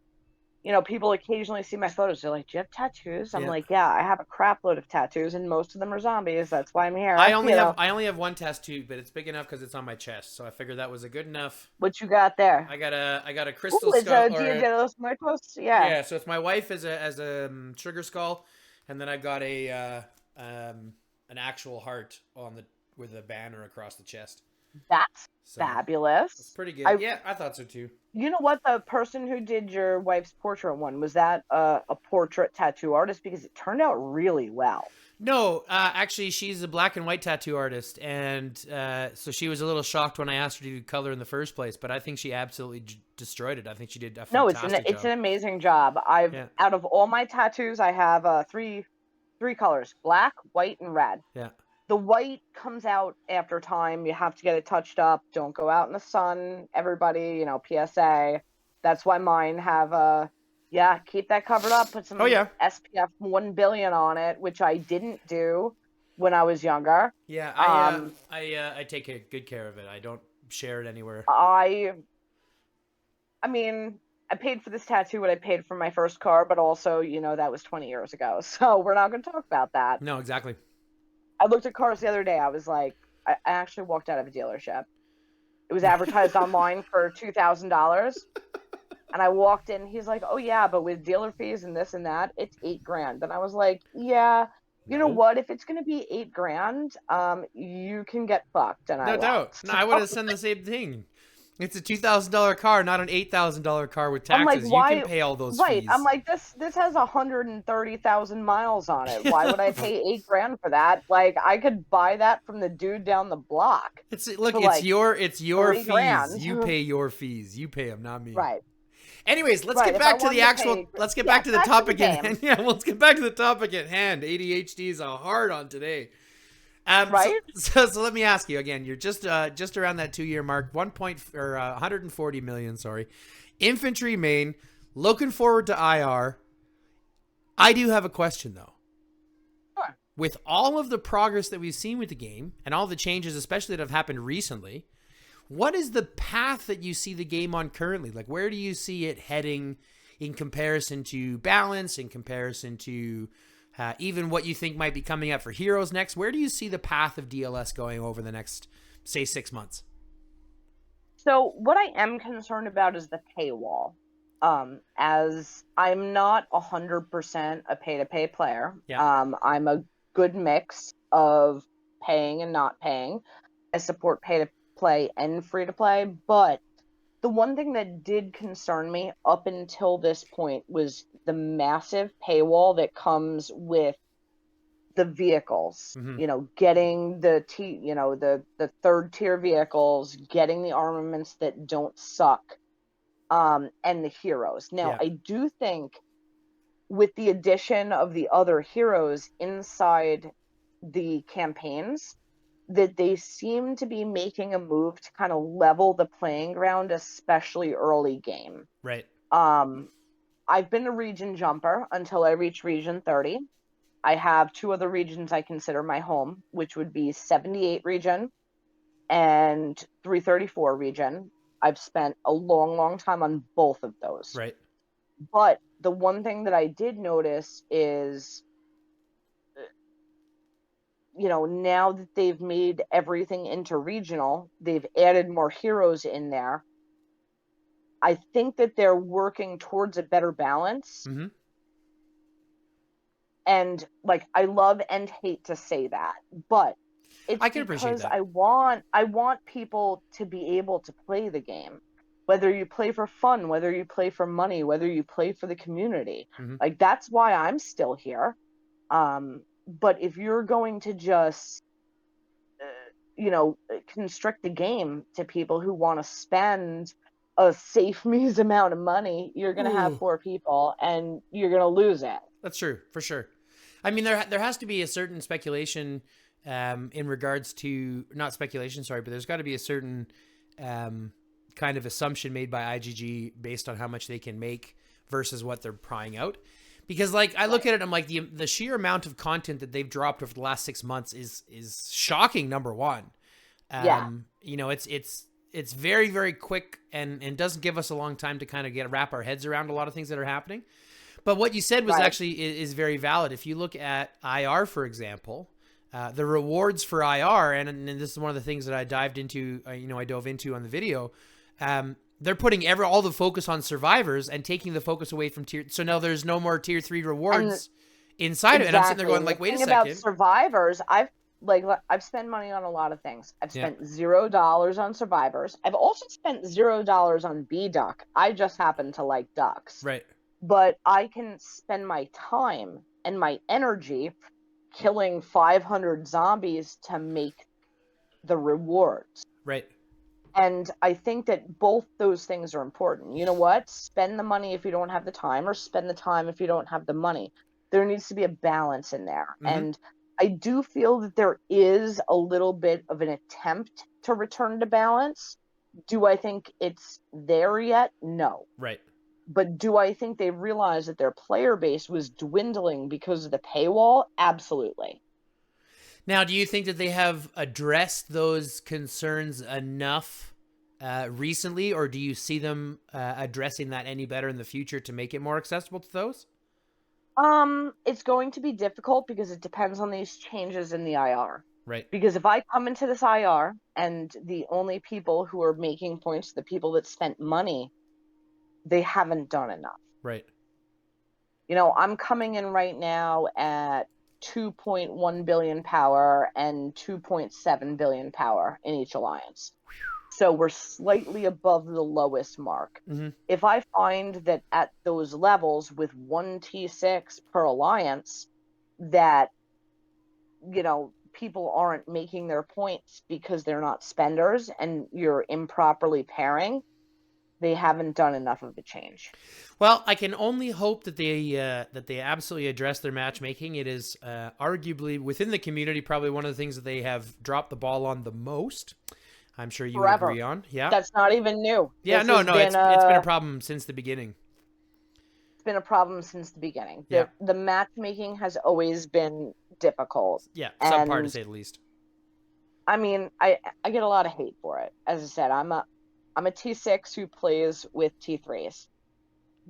S2: people occasionally see my photos. They're like, "Do you have tattoos?" I'm
S1: Yeah.
S2: like, "Yeah, I have a crap load of tattoos, and most of them are zombies. That's why I'm
S1: I
S2: here."
S1: only have I only have one tattoo, but it's big enough because it's on my chest. So I figured that was a good enough.
S2: What you got there?
S1: I got a crystal
S2: Ooh, it's
S1: skull
S2: a
S1: or
S2: Dia
S1: a,
S2: de los Muertos. Yeah,
S1: yeah. So it's my wife as a sugar skull, and then I got a an actual heart on the with a banner across the chest.
S2: that's
S1: So it's
S2: fabulous.
S1: pretty good.
S2: I,
S1: Yeah, I thought so too.
S2: you know what? The person who did your wife's portrait one was that a portrait tattoo artist because it turned out really well.
S1: No, actually, she's a black and white tattoo artist, and so she was a little shocked when I asked her to do color in the first place. But I think she absolutely destroyed it. I think she did a
S2: No,
S1: fantastic
S2: it's
S1: job.
S2: an amazing job. I've
S1: Yeah,
S2: out of all my tattoos, I have three colors: black, white, and red.
S1: yeah.
S2: The white comes out after time. You have to get it touched up. Don't go out in the sun. Everybody, PSA. That's why mine have yeah, keep that covered up. Put
S1: Oh
S2: some
S1: yeah,
S2: SPF 1 billion on it, which I didn't do when I was younger.
S1: yeah.
S2: Um,
S1: I take good care of it. I don't share it anywhere.
S2: I I mean, I paid for this tattoo what I paid for my first car, but also, that was 20 years ago. So we're not going to talk about that.
S1: No, exactly.
S2: I looked at cars the other day. I was like, I actually walked out of a dealership. It was advertised online for $2,000. And I walked in. He's like, "Oh yeah, but with dealer fees and this and that, it's 8 grand." And I was like, "Yeah, you know
S1: No,
S2: what? If it's gonna be 8 grand, you can get fucked." And I
S1: no doubt.
S2: left.
S1: No, I would have said the same thing. It's a $2,000 car, not an $8,000 car with
S2: I'm like,
S1: taxes. You can
S2: "Why?"
S1: pay all those
S2: Right? I'm
S1: fees.
S2: like, "This has 130,000 miles on it. Why would I pay 8 grand for that? Like, I could buy that from the dude down the block
S1: Look,
S2: for
S1: it's
S2: like
S1: your
S2: 30
S1: fees.
S2: grand."
S1: You pay your fees. You pay them, not me.
S2: Right.
S1: Anyways, let's
S2: Right.
S1: get
S2: If I
S1: back to the
S2: wanted to
S1: actual.
S2: pay,
S1: Let's get
S2: yeah,
S1: back to the
S2: back to the
S1: topic at
S2: game.
S1: hand. Yeah, let's get back to the topic at hand. ADHD is a hard on today. So,
S2: Right.
S1: so let me ask you again. You're just around that 2 year mark. 140 million. Sorry, infantry main. Looking forward to IR. I do have a question though.
S2: Sure.
S1: With all of the progress that we've seen with the game and all the changes, especially that have happened recently, what is the path that you see the game on currently? Like, where do you see it heading in comparison to balance, in comparison to even what you think might be coming up for Heroes next? Where do you see the path of DLS going over the next, say, 6 months?
S2: So what I am concerned about is the paywall. As I'm not 100% a pay-to-pay player.
S1: Yeah.
S2: I'm a good mix of paying and not paying. I support pay-to-play and free-to-play, but The one thing that did concern me up until this point was the massive paywall that comes with the vehicles.
S1: Mm-hmm.
S2: Getting the third tier vehicles, getting the armaments that don't suck, and the heroes. Now,
S1: Yeah.
S2: I do think with the addition of the other heroes inside the campaigns, that they seem to be making a move to kind of level the playing ground, especially early game.
S1: Right.
S2: Um, I've been a region jumper until I reach region 30. I have two other regions I consider my home, which would be 78 region and 334 region. I've spent a long, long time on both of those.
S1: Right.
S2: But the one thing that I did notice is, now that they've made everything interregional, they've added more heroes in there. I think that they're working towards a better balance.
S1: Mm-hmm.
S2: And like, I love and hate to say that, but it's
S1: I can appreciate
S2: because
S1: that.
S2: I want people to be able to play the game. Whether you play for fun, whether you play for money, whether you play for the community.
S1: Mm-hmm.
S2: Like, that's why I'm still here. But if you're going to just constrict the game to people who want to spend a safe means amount of money, you're going to have
S1: Ooh.
S2: poor people and you're going to lose it.
S1: That's true, for sure. I mean, there has to be a certain speculation in regards to, not speculation, sorry, but there's got to be a certain kind of assumption made by IGG based on how much they can make versus what they're prying out. Because like I look at it, I'm like the sheer amount of content that they've dropped over the last 6 months is shocking. Number one,
S2: Yeah.
S1: It's very, very quick and doesn't give us a long time to kind of wrap our heads around a lot of things that are happening. But what you said was
S2: Right.
S1: actually is very valid. If you look at IR, for example, the rewards for IR, and this is one of the things that I dove into on the video. They're putting all the focus on survivors and taking the focus away from tier. So now there's no more tier 3 rewards inside of it. And I'm sitting there going like, wait a second.
S2: About survivors, I've spent money on a lot of things. I've spent $0 on survivors. I've also spent $0 on B duck. I just happen to like ducks.
S1: Right.
S2: But I can spend my time and my energy killing 500 zombies to make the rewards.
S1: Right.
S2: And I think that both those things are important. You know what? Spend the money if you don't have the time, or spend the time if you don't have the money. There needs to be a balance in there.
S1: Mm-hmm.
S2: And I do feel that there is a little bit of an attempt to return to balance. Do I think it's there yet? No.
S1: Right.
S2: But do I think they realized that their player base was dwindling because of the paywall? Absolutely.
S1: Now, do you think that they have addressed those concerns enough recently, or do you see them addressing that any better in the future to make it more accessible to those?
S2: It's going to be difficult because it depends on these changes in the IR.
S1: Right.
S2: Because if I come into this IR and the only people who are making points, the people that spent money, they haven't done enough.
S1: Right.
S2: I'm coming in right now at 2.1 billion power and 2.7 billion power in each alliance. So we're slightly above the lowest mark.
S1: Mm-hmm.
S2: If I find that at those levels with 1 T6 per alliance that, people aren't making their points because they're not spenders and you're improperly pairing, they haven't done enough of a change.
S1: Well, I can only hope that they absolutely address their matchmaking. It is arguably within the community probably one of the things that they have dropped the ball on the most. I'm sure you would agree on. Yeah,
S2: that's not even new.
S1: Yeah, no, it's been a problem since the beginning.
S2: It's been a problem since the beginning.
S1: Yeah.
S2: The matchmaking has always been difficult.
S1: Yeah, subpar to say the least.
S2: I mean, I get a lot of hate for it. As I said, I'm a T6 who plays with T3s.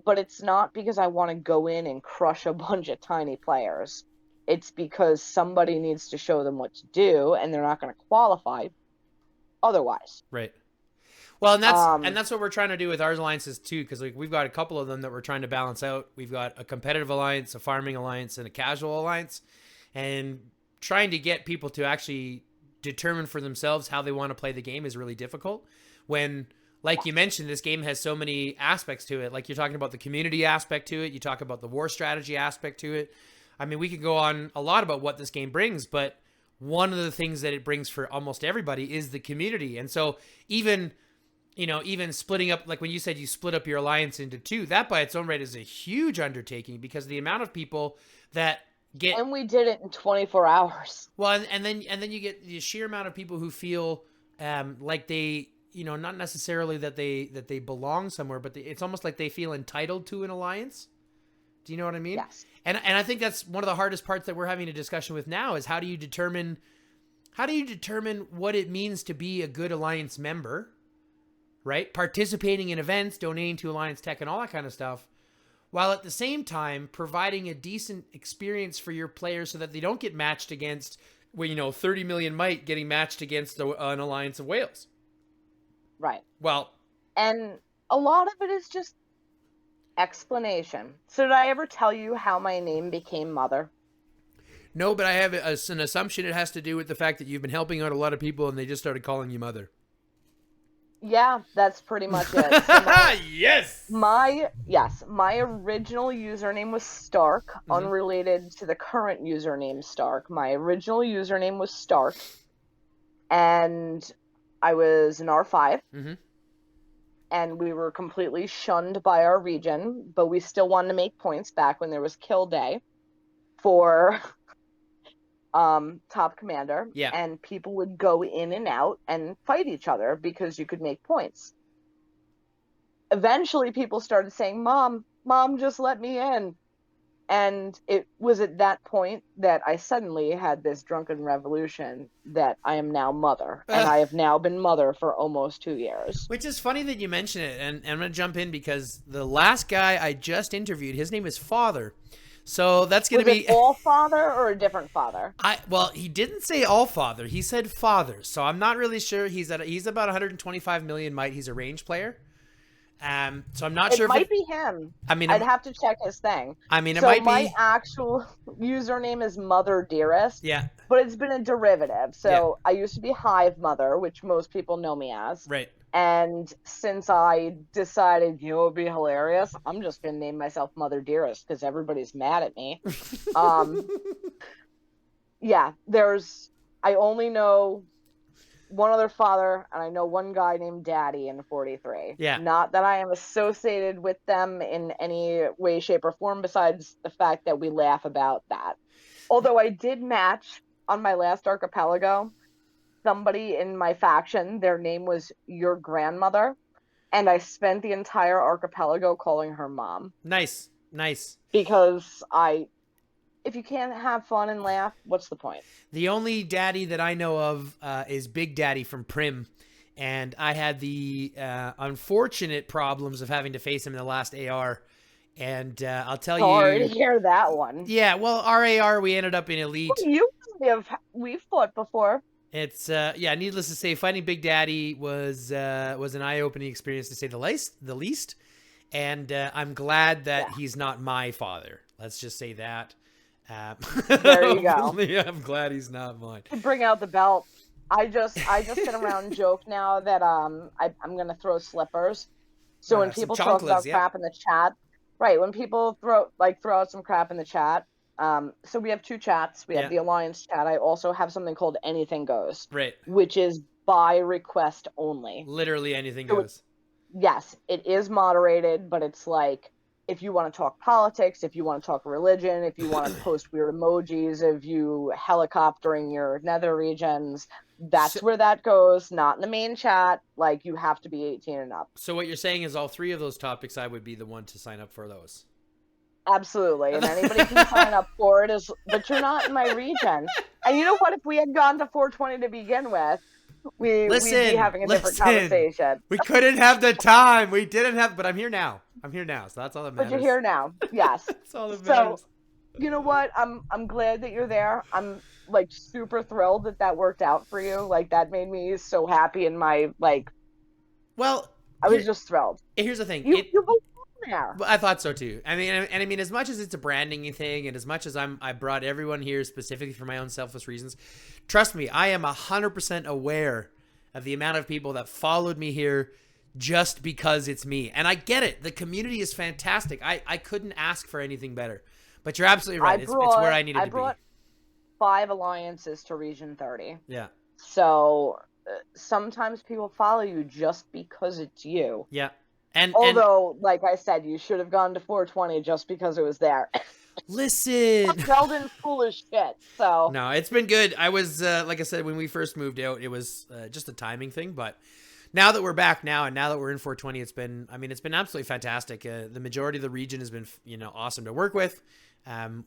S2: But it's not because I want to go in and crush a bunch of tiny players. It's because somebody needs to show them what to do, and they're not going to qualify otherwise.
S1: Right. Well, and that's what we're trying to do with our alliances too, because we've got a couple of them that we're trying to balance out. We've got a competitive alliance, a farming alliance, and a casual alliance, and trying to get people to actually determine for themselves how they want to play the game is really difficult when like you mentioned, this game has so many aspects to it. Like you're talking about the community aspect to it. You talk about the war strategy aspect to it. I mean, we could go on a lot about what this game brings, but one of the things that it brings for almost everybody is the community. And so even, even splitting up, like when you said you split up your alliance into two, that by its own right is a huge undertaking, because the amount of people that get,
S2: and we did it in 24 hours.
S1: well, and then you get the sheer amount of people who feel like they, not necessarily that they belong somewhere, but it's almost like they feel entitled to an alliance. Do you know what I mean?
S2: Yes.
S1: And I think that's one of the hardest parts that we're having a discussion with now is how do you determine what it means to be a good alliance member, right? Participating in events, donating to alliance tech and all that kind of stuff, while at the same time providing a decent experience for your players so that they don't get matched against, 30 million might getting matched against an alliance of whales.
S2: Right.
S1: Well,
S2: and a lot of it is just explanation. So did I ever tell you how my name became Mother?
S1: No, but I have an assumption it has to do with the fact that you've been helping out a lot of people and they just started calling you Mother.
S2: Yeah, that's pretty much it. So
S1: yes!
S2: My original username was Stark, unrelated to the current username Stark. My original username was Stark, and I was an R5. And we were completely shunned by our region, but we still wanted to make points back when there was kill day for top commander.
S1: Yeah.
S2: And people would go in and out and fight each other because you could make points. Eventually people started saying, Mom, just let me in. And it was at that point that I suddenly had this drunken revolution that I am now Mother. And I have now been Mother for almost 2 years.
S1: Which is funny that you mention it. And I'm going to jump in because the last guy I just interviewed, his name is Father. So that's going to be...
S2: Was it all Father or a different Father?
S1: Well, he didn't say all Father. He said Father. So I'm not really sure. He's about 125 million might. He's a range player. So I'm not sure
S2: if it might be him.
S1: I mean,
S2: I'd have to check his thing.
S1: I mean, it
S2: so
S1: might be.
S2: My actual username is Mother Dearest.
S1: Yeah.
S2: But it's been a derivative. So I used to be Hive Mother, which most people know me as.
S1: Right.
S2: And since I decided, it would be hilarious, I'm just gonna name myself Mother Dearest because everybody's mad at me. Yeah. I only know one other Father, and I know one guy named Daddy in 43.
S1: Yeah.
S2: Not that I am associated with them in any way, shape, or form, besides the fact that we laugh about that. Although I did match on my last archipelago somebody in my faction, their name was Your Grandmother, and I spent the entire archipelago calling her Mom.
S1: Nice.
S2: Because if you can't have fun and laugh, what's the point?
S1: The only daddy that I know of is Big Daddy from Prim. And I had the unfortunate problems of having to face him in the last AR. And I'll tell you...
S2: Sorry to hear that one.
S1: Yeah, well, RAR, we ended up in Elite.
S2: Well, we've fought before.
S1: It's, needless to say, fighting Big Daddy was an eye-opening experience, to say the least. And I'm glad that he's not my father. Let's just say that.
S2: There you go.
S1: I'm glad he's not mine.
S2: Bring out the belt. I just sit around and joke now that I'm gonna throw slippers. So when people talk about crap in the chat, right? When people throw out some crap in the chat, so we have two chats. We have the Alliance chat. I also have something called Anything Goes,
S1: right?
S2: Which is by request only.
S1: Literally anything goes.
S2: Yes, it is moderated, but it's like, if you want to talk politics, if you want to talk religion, if you want to post weird emojis of you helicoptering your nether regions, that's where that goes, not in the main chat. Like, you have to be 18 and up.
S1: So what you're saying is all three of those topics, I would be the one to sign up for those.
S2: Absolutely. And anybody can sign up for it, but you're not in my region. And you know what? If we had gone to 420 to begin with, we'd be having a different conversation.
S1: We couldn't have the time. We didn't have, but I'm here now. So that's all that matters.
S2: But you're here now. Yes.
S1: That's all that matters.
S2: So, you know what? I'm glad that you're there. I'm like super thrilled that worked out for you. Like, that made me so happy in my
S1: Well,
S2: I was just thrilled.
S1: Here's the thing.
S2: You belong there.
S1: I thought so too. I mean, as much as it's a branding thing, and as much as I brought everyone here specifically for my own selfish reasons, trust me, I am 100% aware of the amount of people that followed me here just because it's me. And I get it. The community is fantastic. I couldn't ask for anything better. But you're absolutely right. It's where I needed to be.
S2: I brought 5 alliances to Region 30.
S1: Yeah.
S2: So sometimes people follow you just because it's you.
S1: Yeah.
S2: Although, like I said, you should have gone to 420 just because it was there.
S1: Listen.
S2: Sheldon's cool as shit. So
S1: no, it's been good. I was like I said, when we first moved out, it was just a timing thing. But now that we're back now, and now that we're in 420, it's been absolutely fantastic. The majority of the region has been awesome to work with.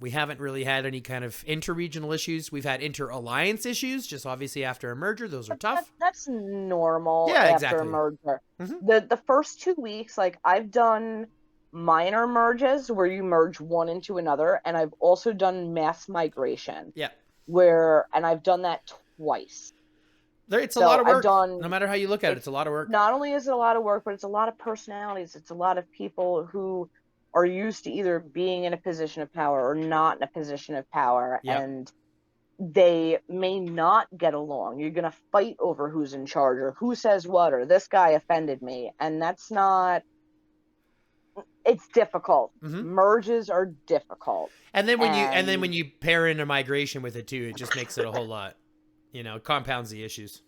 S1: We haven't really had any kind of inter-regional issues. We've had inter-alliance issues, just obviously after a merger. Those are tough.
S2: That's normal after a merger. Mm-hmm. The first 2 weeks, like, I've done minor merges where you merge one into another, and I've also done mass migration.
S1: Yeah.
S2: And I've done that twice.
S1: It's a lot of work. No matter how you look at it, it's a lot of work.
S2: Not only is it a lot of work, but it's a lot of personalities. It's a lot of people who are used to either being in a position of power or not in a position of power. Yep. And they may not get along. You're going to fight over who's in charge or who says what, or this guy offended me. And that's not, it's difficult. Mm-hmm. Merges are difficult.
S1: And then when you pair in a migration with it too, it just makes it a whole lot, compounds the issues.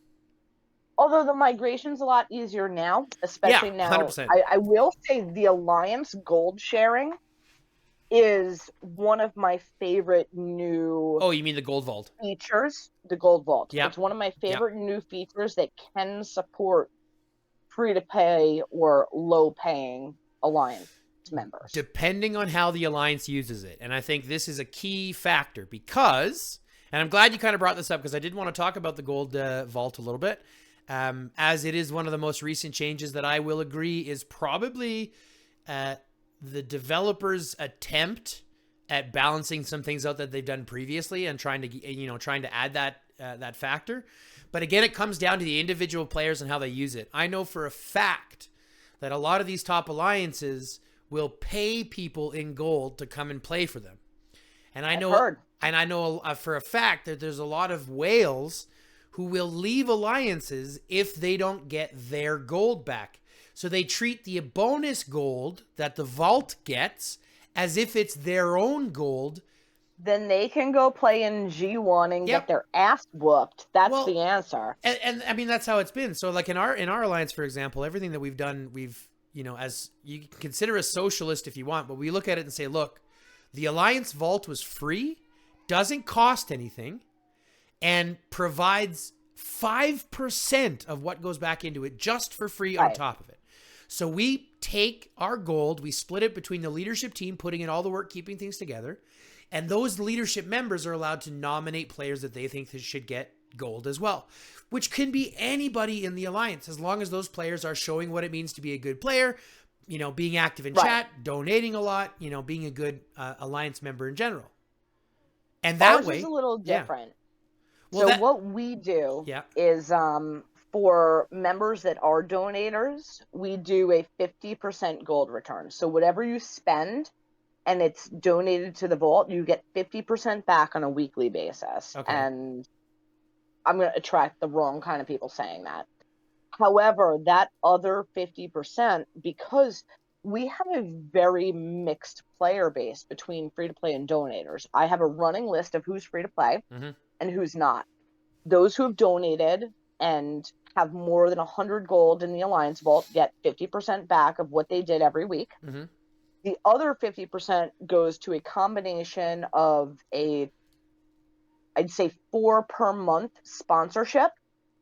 S2: Although the migration's a lot easier now, especially now. 100%. I will say the Alliance gold sharing is one of my favorite new...
S1: Oh, you mean the Gold Vault?
S2: Features. The Gold Vault.
S1: Yeah.
S2: It's one of my favorite new features that can support free-to-pay or low-paying Alliance members.
S1: Depending on how the Alliance uses it. And I think this is a key factor because... And I'm glad you kind of brought this up because I did want to talk about the Gold Vault a little bit. As it is one of the most recent changes that I will agree is probably the developers' attempt at balancing some things out that they've done previously and trying to add that factor. But again, it comes down to the individual players and how they use it. I know for a fact that a lot of these top alliances will pay people in gold to come and play for them. And I know for a fact that there's a lot of whales who will leave alliances if they don't get their gold back. So they treat the bonus gold that the vault gets as if it's their own gold.
S2: Then they can go play in G1 and get their ass whooped. That's the answer.
S1: And I mean, that's how it's been. So like in our alliance, for example, everything that we've done, as you can consider a socialist if you want, but we look at it and say, look, the Alliance Vault was free, doesn't cost anything, and provides 5% of what goes back into it just for free on top of it. So we take our gold, we split it between the leadership team, putting in all the work, keeping things together, and those leadership members are allowed to nominate players that they think should get gold as well, which can be anybody in the Alliance, as long as those players are showing what it means to be a good player, being active in chat, donating a lot, being a good Alliance member in general. And that way,
S2: is a little different.
S1: Yeah. Well,
S2: so what we do is for members that are donators, we do a 50% gold return. So whatever you spend and it's donated to the vault, you get 50% back on a weekly basis. Okay. And I'm going to attract the wrong kind of people saying that. However, that other 50%, because we have a very mixed player base between free-to-play and donators. I have a running list of who's free-to-play and who's not. Those who have donated and have more than 100 gold in the Alliance Vault get 50% back of what they did every week. Mm-hmm. The other 50% goes to a combination of I'd say 4 per month sponsorship,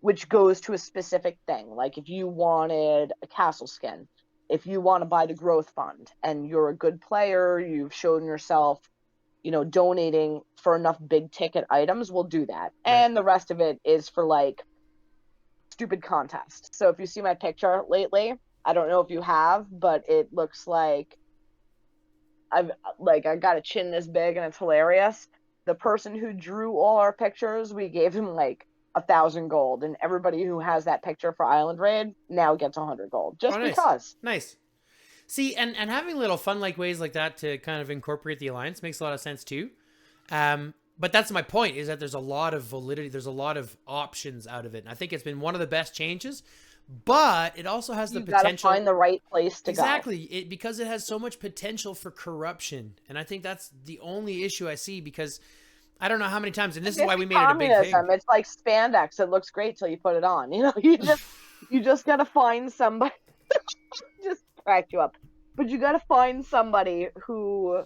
S2: which goes to a specific thing. Like if you wanted a castle skin, if you want to buy the growth fund and you're a good player, you've shown yourself, donating for enough big ticket items, we'll do that. Right. And the rest of it is for like stupid contests. So if you see my picture lately, I don't know if you have, but it looks like I got a chin this big and it's hilarious. The person who drew all our pictures, we gave him like 1,000 gold, and everybody who has that picture for Island Raid now gets 100 gold just because.
S1: Nice. See, and having little fun like ways like that to kind of incorporate the Alliance makes a lot of sense too. But that's my point, is that there's a lot of validity, there's a lot of options out of it. And I think it's been one of the best changes, but it also has the
S2: You got to
S1: potential.
S2: find the right place to go.
S1: Exactly, because it has so much potential for corruption, and I think that's the only issue I see. Because I don't know how many times, and this is why we made it a big thing.
S2: It's like spandex. It looks great till you put it on. You know, you just got to find somebody. Just crack you up, but you got to find somebody who,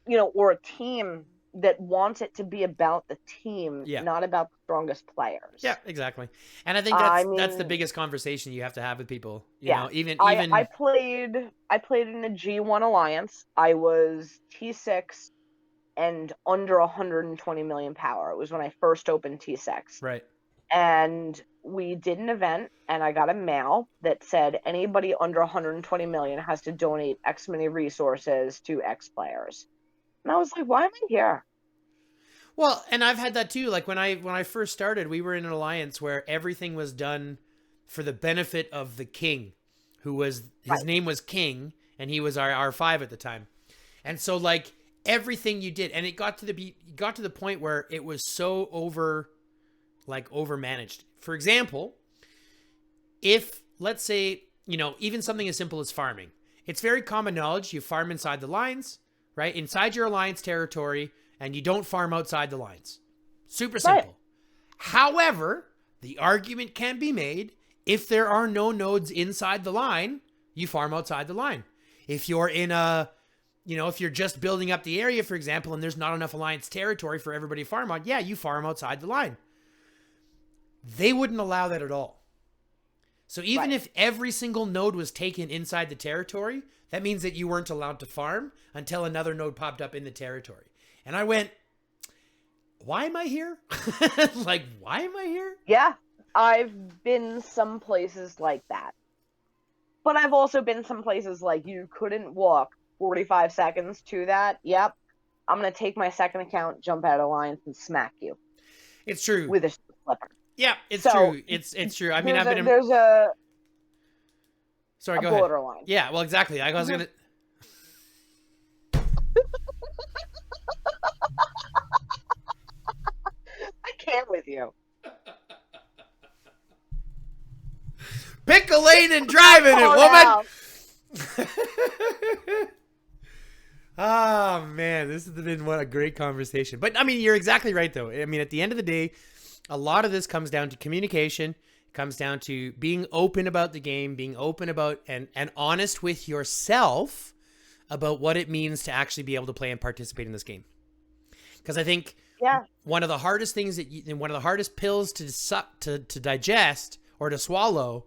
S2: you know, or a team that wants it to be about the team,
S1: Yeah.
S2: not about the strongest players.
S1: Yeah, exactly. And I think that's the biggest conversation you have to have with people. You know, even
S2: I played in a G1 alliance. I was T6 and under 120 million power. It was when I first opened T6.
S1: Right.
S2: And we did an event, and I got a mail that said anybody under 120 million has to donate X many resources to X players. And I was like, why am I here?
S1: Well, and I've had that too. Like when I first started, we were in an alliance where everything was done for the benefit of the king, who was his name was King, and he was our R5 at the time. And so like everything you did, and it got to the point where it was so overmanaged. For example, if let's say, you know, even something as simple as farming, it's very common knowledge you farm inside the lines, right? Inside your alliance territory, and you don't farm outside the lines. Super simple. Right. However, the argument can be made, if there are no nodes inside the line, you farm outside the line. If you're in a, you know, if you're just building up the area, for example, and there's not enough alliance territory for everybody to farm on, yeah, you farm outside the line. They wouldn't allow that at all. So even if every single node was taken inside the territory, that means that you weren't allowed to farm until another node popped up in the territory. And I went, why am I here? Like, why am I here?
S2: Yeah, I've been some places like that. But I've also been some places like you couldn't walk 45 seconds to that. Yep, I'm going to take my second account, jump out of alliance, and smack you.
S1: It's true.
S2: With a slipper.
S1: Yeah, it's true. It's true. I mean,
S2: there's a
S1: Sorry, go ahead.
S2: Borderline.
S1: Yeah, well, exactly. I was going to...
S2: I can't with you.
S1: Pick a lane and drive in it, woman! Oh, man, this has been what a great conversation. But, I mean, you're exactly right, though. I mean, at the end of the day, a lot of this comes down to communication. It comes down to being open about the game, being open about and honest with yourself about what it means to actually be able to play and participate in this game. Because I think one of the hardest things one of the hardest pills to digest or to swallow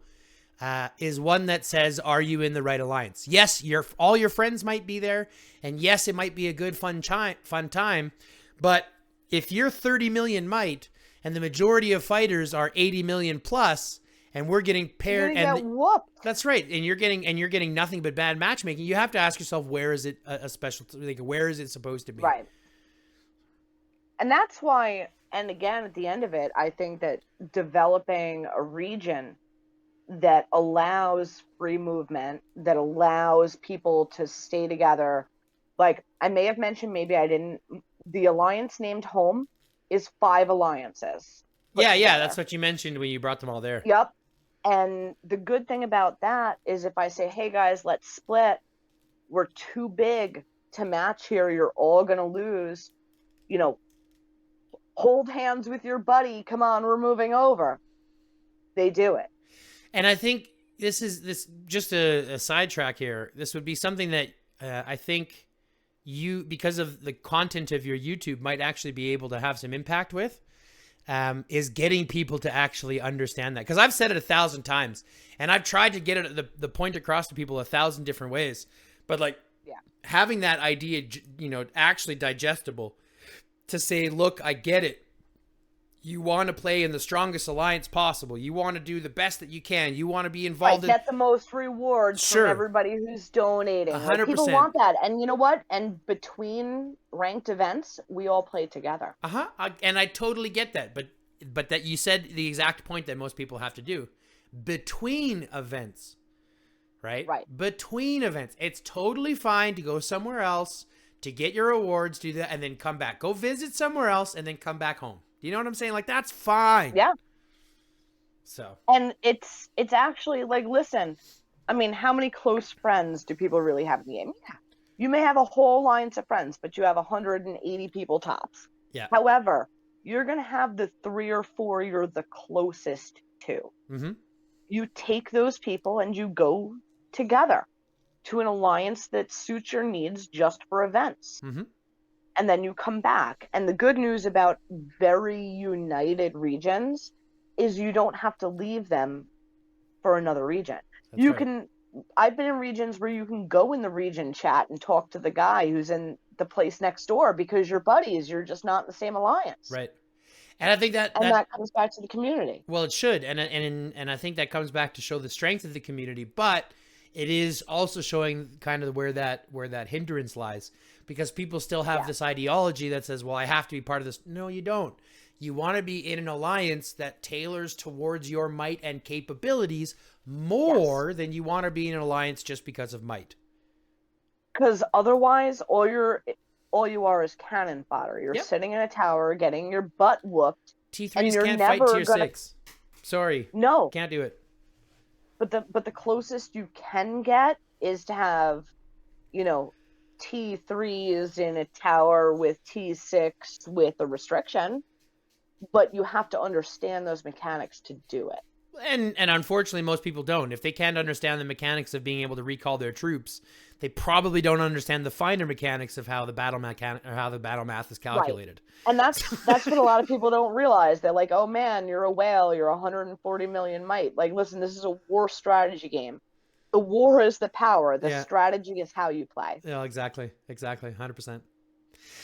S1: is one that says, are you in the right alliance? Yes, all your friends might be there, and yes, it might be a good fun time, but if you're 30 million might and the majority of fighters are 80 million plus, and we're getting paired, that's right, and you're getting nothing but bad matchmaking, you have to ask yourself, where is it a special, like, where is it supposed to be?
S2: Right. And that's why, and again, at the end of it, I think that developing a region that allows free movement, that allows people to stay together. Like, I may have mentioned, maybe I didn't, the alliance named Home is 5 alliances.
S1: Yeah, that's what you mentioned when you brought them all there.
S2: Yep. And the good thing about that is if I say, hey guys, let's split, we're too big to match here, you're all going to lose, you know, hold hands with your buddy, come on, we're moving over. They do it.
S1: And I think this just a sidetrack here. This would be something that I think you, because of the content of your YouTube, might actually be able to have some impact with, is getting people to actually understand that. Because I've said it 1,000 times, and I've tried to get it the point across to people 1,000 different ways. But like having that idea, you know, actually digestible, to say, look, I get it. You want to play in the strongest alliance possible. You want to do the best that you can. You want to be involved
S2: get the most rewards from everybody who's donating.
S1: 100%.
S2: Like, people want that. And you know what? And between ranked events, we all play together.
S1: And I totally get that. But that you said the exact point that most people have to do. Between events, right?
S2: Right.
S1: Between events. It's totally fine to go somewhere else, to get your awards, do that, and then come back. Go visit somewhere else and then come back home. You know what I'm saying? Like, that's fine.
S2: Yeah.
S1: So,
S2: And it's actually like, listen, I mean, how many close friends do people really have in the game? Yeah. You may have a whole alliance of friends, but you have 180 people tops.
S1: yeah.
S2: However, you're going to have the 3 or 4 you're the closest to.
S1: Mm-hmm.
S2: You take those people and you go together to an alliance that suits your needs just for events.
S1: Mm-hmm.
S2: And then you come back. And the good news about very united regions is you don't have to leave them for another region.
S1: That's
S2: You
S1: right.
S2: can, I've been in regions where you can go in the region chat and talk to the guy who's in the place next door because you're buddies, you're just not in the same alliance.
S1: Right. And I think that
S2: And that comes back to the community.
S1: well, it should, and I think that comes back to show the strength of the community, but it is also showing kind of where that hindrance lies, because people still have this ideology that says, well, I have to be part of this. No, you don't. You want to be in an alliance that tailors towards your might and capabilities more than you want to be in an alliance just because of might.
S2: Because otherwise, all you are is cannon fodder. You're
S1: Yep.
S2: sitting in a tower getting your butt whooped.
S1: T3s can't fight tier 6. Sorry.
S2: No.
S1: Can't do it.
S2: But the closest you can get is to have, T3s in a tower with T6 with a restriction. But you have to understand those mechanics to do it.
S1: And unfortunately, most people don't. If they can't understand the mechanics of being able to recall their troops, they probably don't understand the finer mechanics of how the battle math is calculated.
S2: Right. And that's what a lot of people don't realize. They're like, oh man, you're a whale, you're 140 million might. Like, listen, this is a war strategy game. The war is the power. The strategy is how you play.
S1: Yeah, exactly. 100%.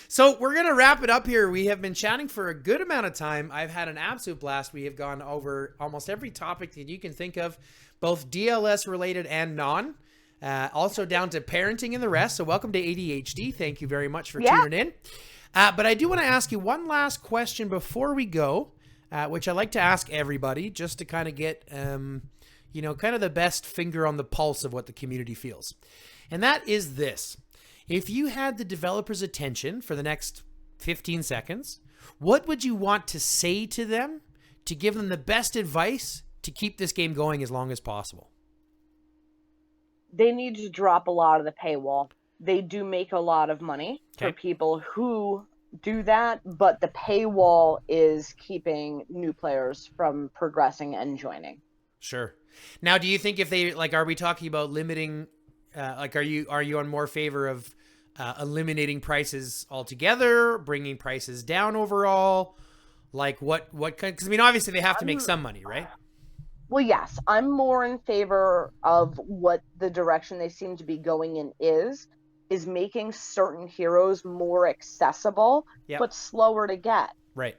S1: So we're going to wrap it up here. We have been chatting for a good amount of time. I've had an absolute blast. We have gone over almost every topic that you can think of, both DLS related and non. Also down to parenting and the rest. So welcome to ADHD. Thank you very much for tuning in. But I do want to ask you one last question before we go, which I like to ask everybody just to kind of get, kind of the best finger on the pulse of what the community feels. And that is this. If you had the developer's attention for the next 15 seconds, what would you want to say to them to give them the best advice to keep this game going as long as possible?
S2: They need to drop a lot of the paywall. They do make a lot of money for people who do that, but the paywall is keeping new players from progressing and joining.
S1: Sure. Now, do you think if they, are we talking about limiting, are you on more favor of eliminating prices altogether, bringing prices down overall? Like what because obviously they have to make some money, right?
S2: Well, yes, I'm more in favor of what the direction they seem to be going in is making certain heroes more accessible, but slower to get.
S1: Right.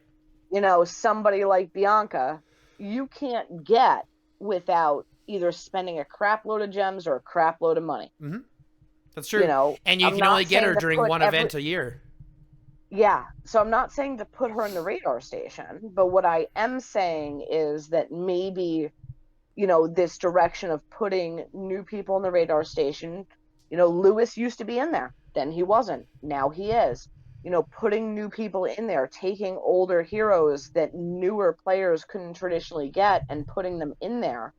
S2: Somebody like Bianca, you can't get without either spending a crap load of gems or a crap load of money.
S1: Mm-hmm. That's true. And you can only get her during one event a year.
S2: Yeah. So I'm not saying to put her in the radar station, but what I am saying is that maybe, this direction of putting new people in the radar station, Lewis used to be in there. Then he wasn't. Now he is. Putting new people in there, taking older heroes that newer players couldn't traditionally get and putting them in there.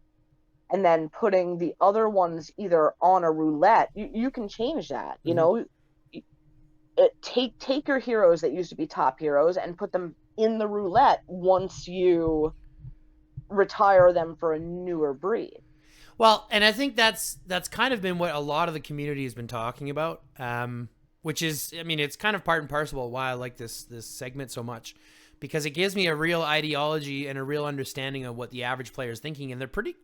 S2: And then putting the other ones either on a roulette. You can change that, take your heroes that used to be top heroes and put them in the roulette once you retire them for a newer breed.
S1: Well, and I think that's kind of been what a lot of the community has been talking about, which is, it's kind of part and parcel of why I like this segment so much, because it gives me a real ideology and a real understanding of what the average player is thinking, and they're pretty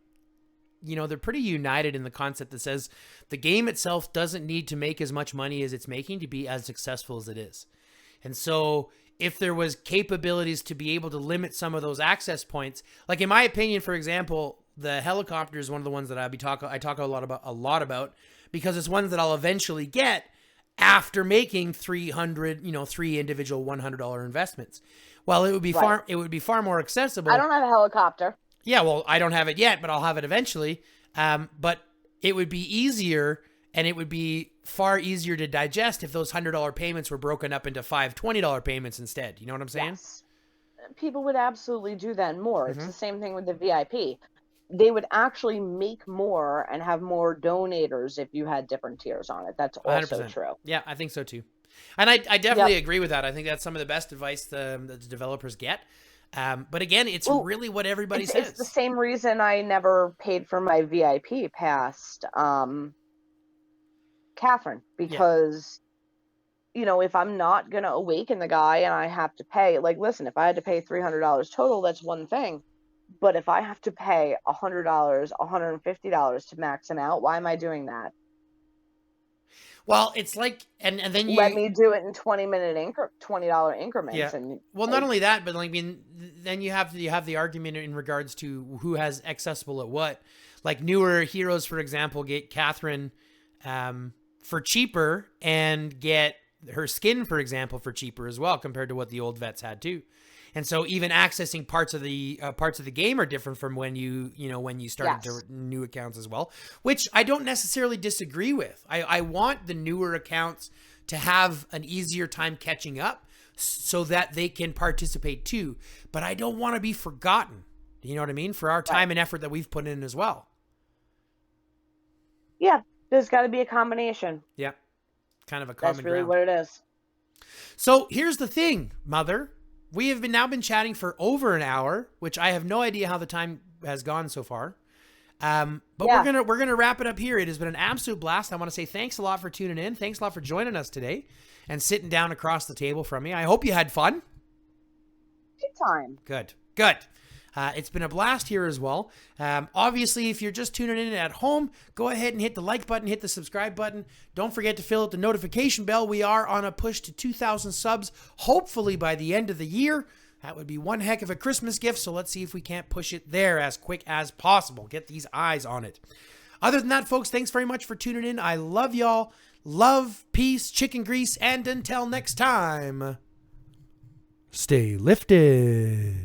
S1: united in the concept that says the game itself doesn't need to make as much money as it's making to be as successful as it is. And so if there was capabilities to be able to limit some of those access points, like in my opinion, for example, the helicopter is one of the ones that I talk a lot about because it's ones that I'll eventually get after making 300, three individual $100 investments. Well, it would be far more accessible.
S2: I don't have a helicopter.
S1: Yeah, well, I don't have it yet, but I'll have it eventually. But it would be easier, and it would be far easier to digest if those $100 payments were broken up into 5 $20 payments instead. You know what I'm saying?
S2: Yes. people would absolutely do that more. It's
S1: Mm-hmm.
S2: the same thing with the VIP. They would actually make more and have more donators if you had different tiers on it. That's also
S1: 100%.
S2: true.
S1: Yeah, I think so too. And I definitely
S2: Yep.
S1: agree with that. I think that's some of the best advice the developers get. But again, it's
S2: Well,
S1: really what everybody
S2: it's the
S1: says.
S2: same reason I never paid for my VIP past Catherine,
S1: Yeah.
S2: because if I'm not gonna awaken the guy and I have to pay, like, listen, if I had to pay $300 total, that's one thing. But if I have to pay $100, $150 to max him out, why am I doing that?
S1: Well, it's like, and then
S2: Let
S1: you,
S2: me do it in $20
S1: yeah.
S2: increments, and
S1: Well, not only that, but like, I mean, then you have the argument in regards to who has accessible at what. Like newer heroes, for example, get Catherine for cheaper and get her skin, for example, for cheaper as well, compared to what the old vets had too. And so even accessing parts of the game are different from when you started
S2: yes,
S1: new accounts as well, which I don't necessarily disagree with. I want the newer accounts to have an easier time catching up so that they can participate too. But I don't want to be forgotten. You know what I mean? For our time
S2: right,
S1: and effort that we've put in as well.
S2: yeah. There's got to be a combination.
S1: Yeah. Kind of a
S2: That's
S1: common
S2: really
S1: ground.
S2: what it is.
S1: So here's the thing, Mother. We have now been chatting for over an hour, which I have no idea how the time has gone so far. But
S2: Yeah,
S1: we're gonna wrap it up here. It has been an absolute blast. I want to say thanks a lot for tuning in. Thanks a lot for joining us today and sitting down across the table from me. I hope you had fun.
S2: good time.
S1: Good. Good. It's been a blast here as well. Obviously, if you're just tuning in at home, go ahead and hit the like button, hit the subscribe button. Don't forget to fill out the notification bell. We are on a push to 2,000 subs, hopefully by the end of the year. That would be one heck of a Christmas gift, so let's see if we can't push it there as quick as possible. Get these eyes on it. Other than that, folks, thanks very much for tuning in. I love y'all. Love, peace, chicken grease, and until next time, stay lifted.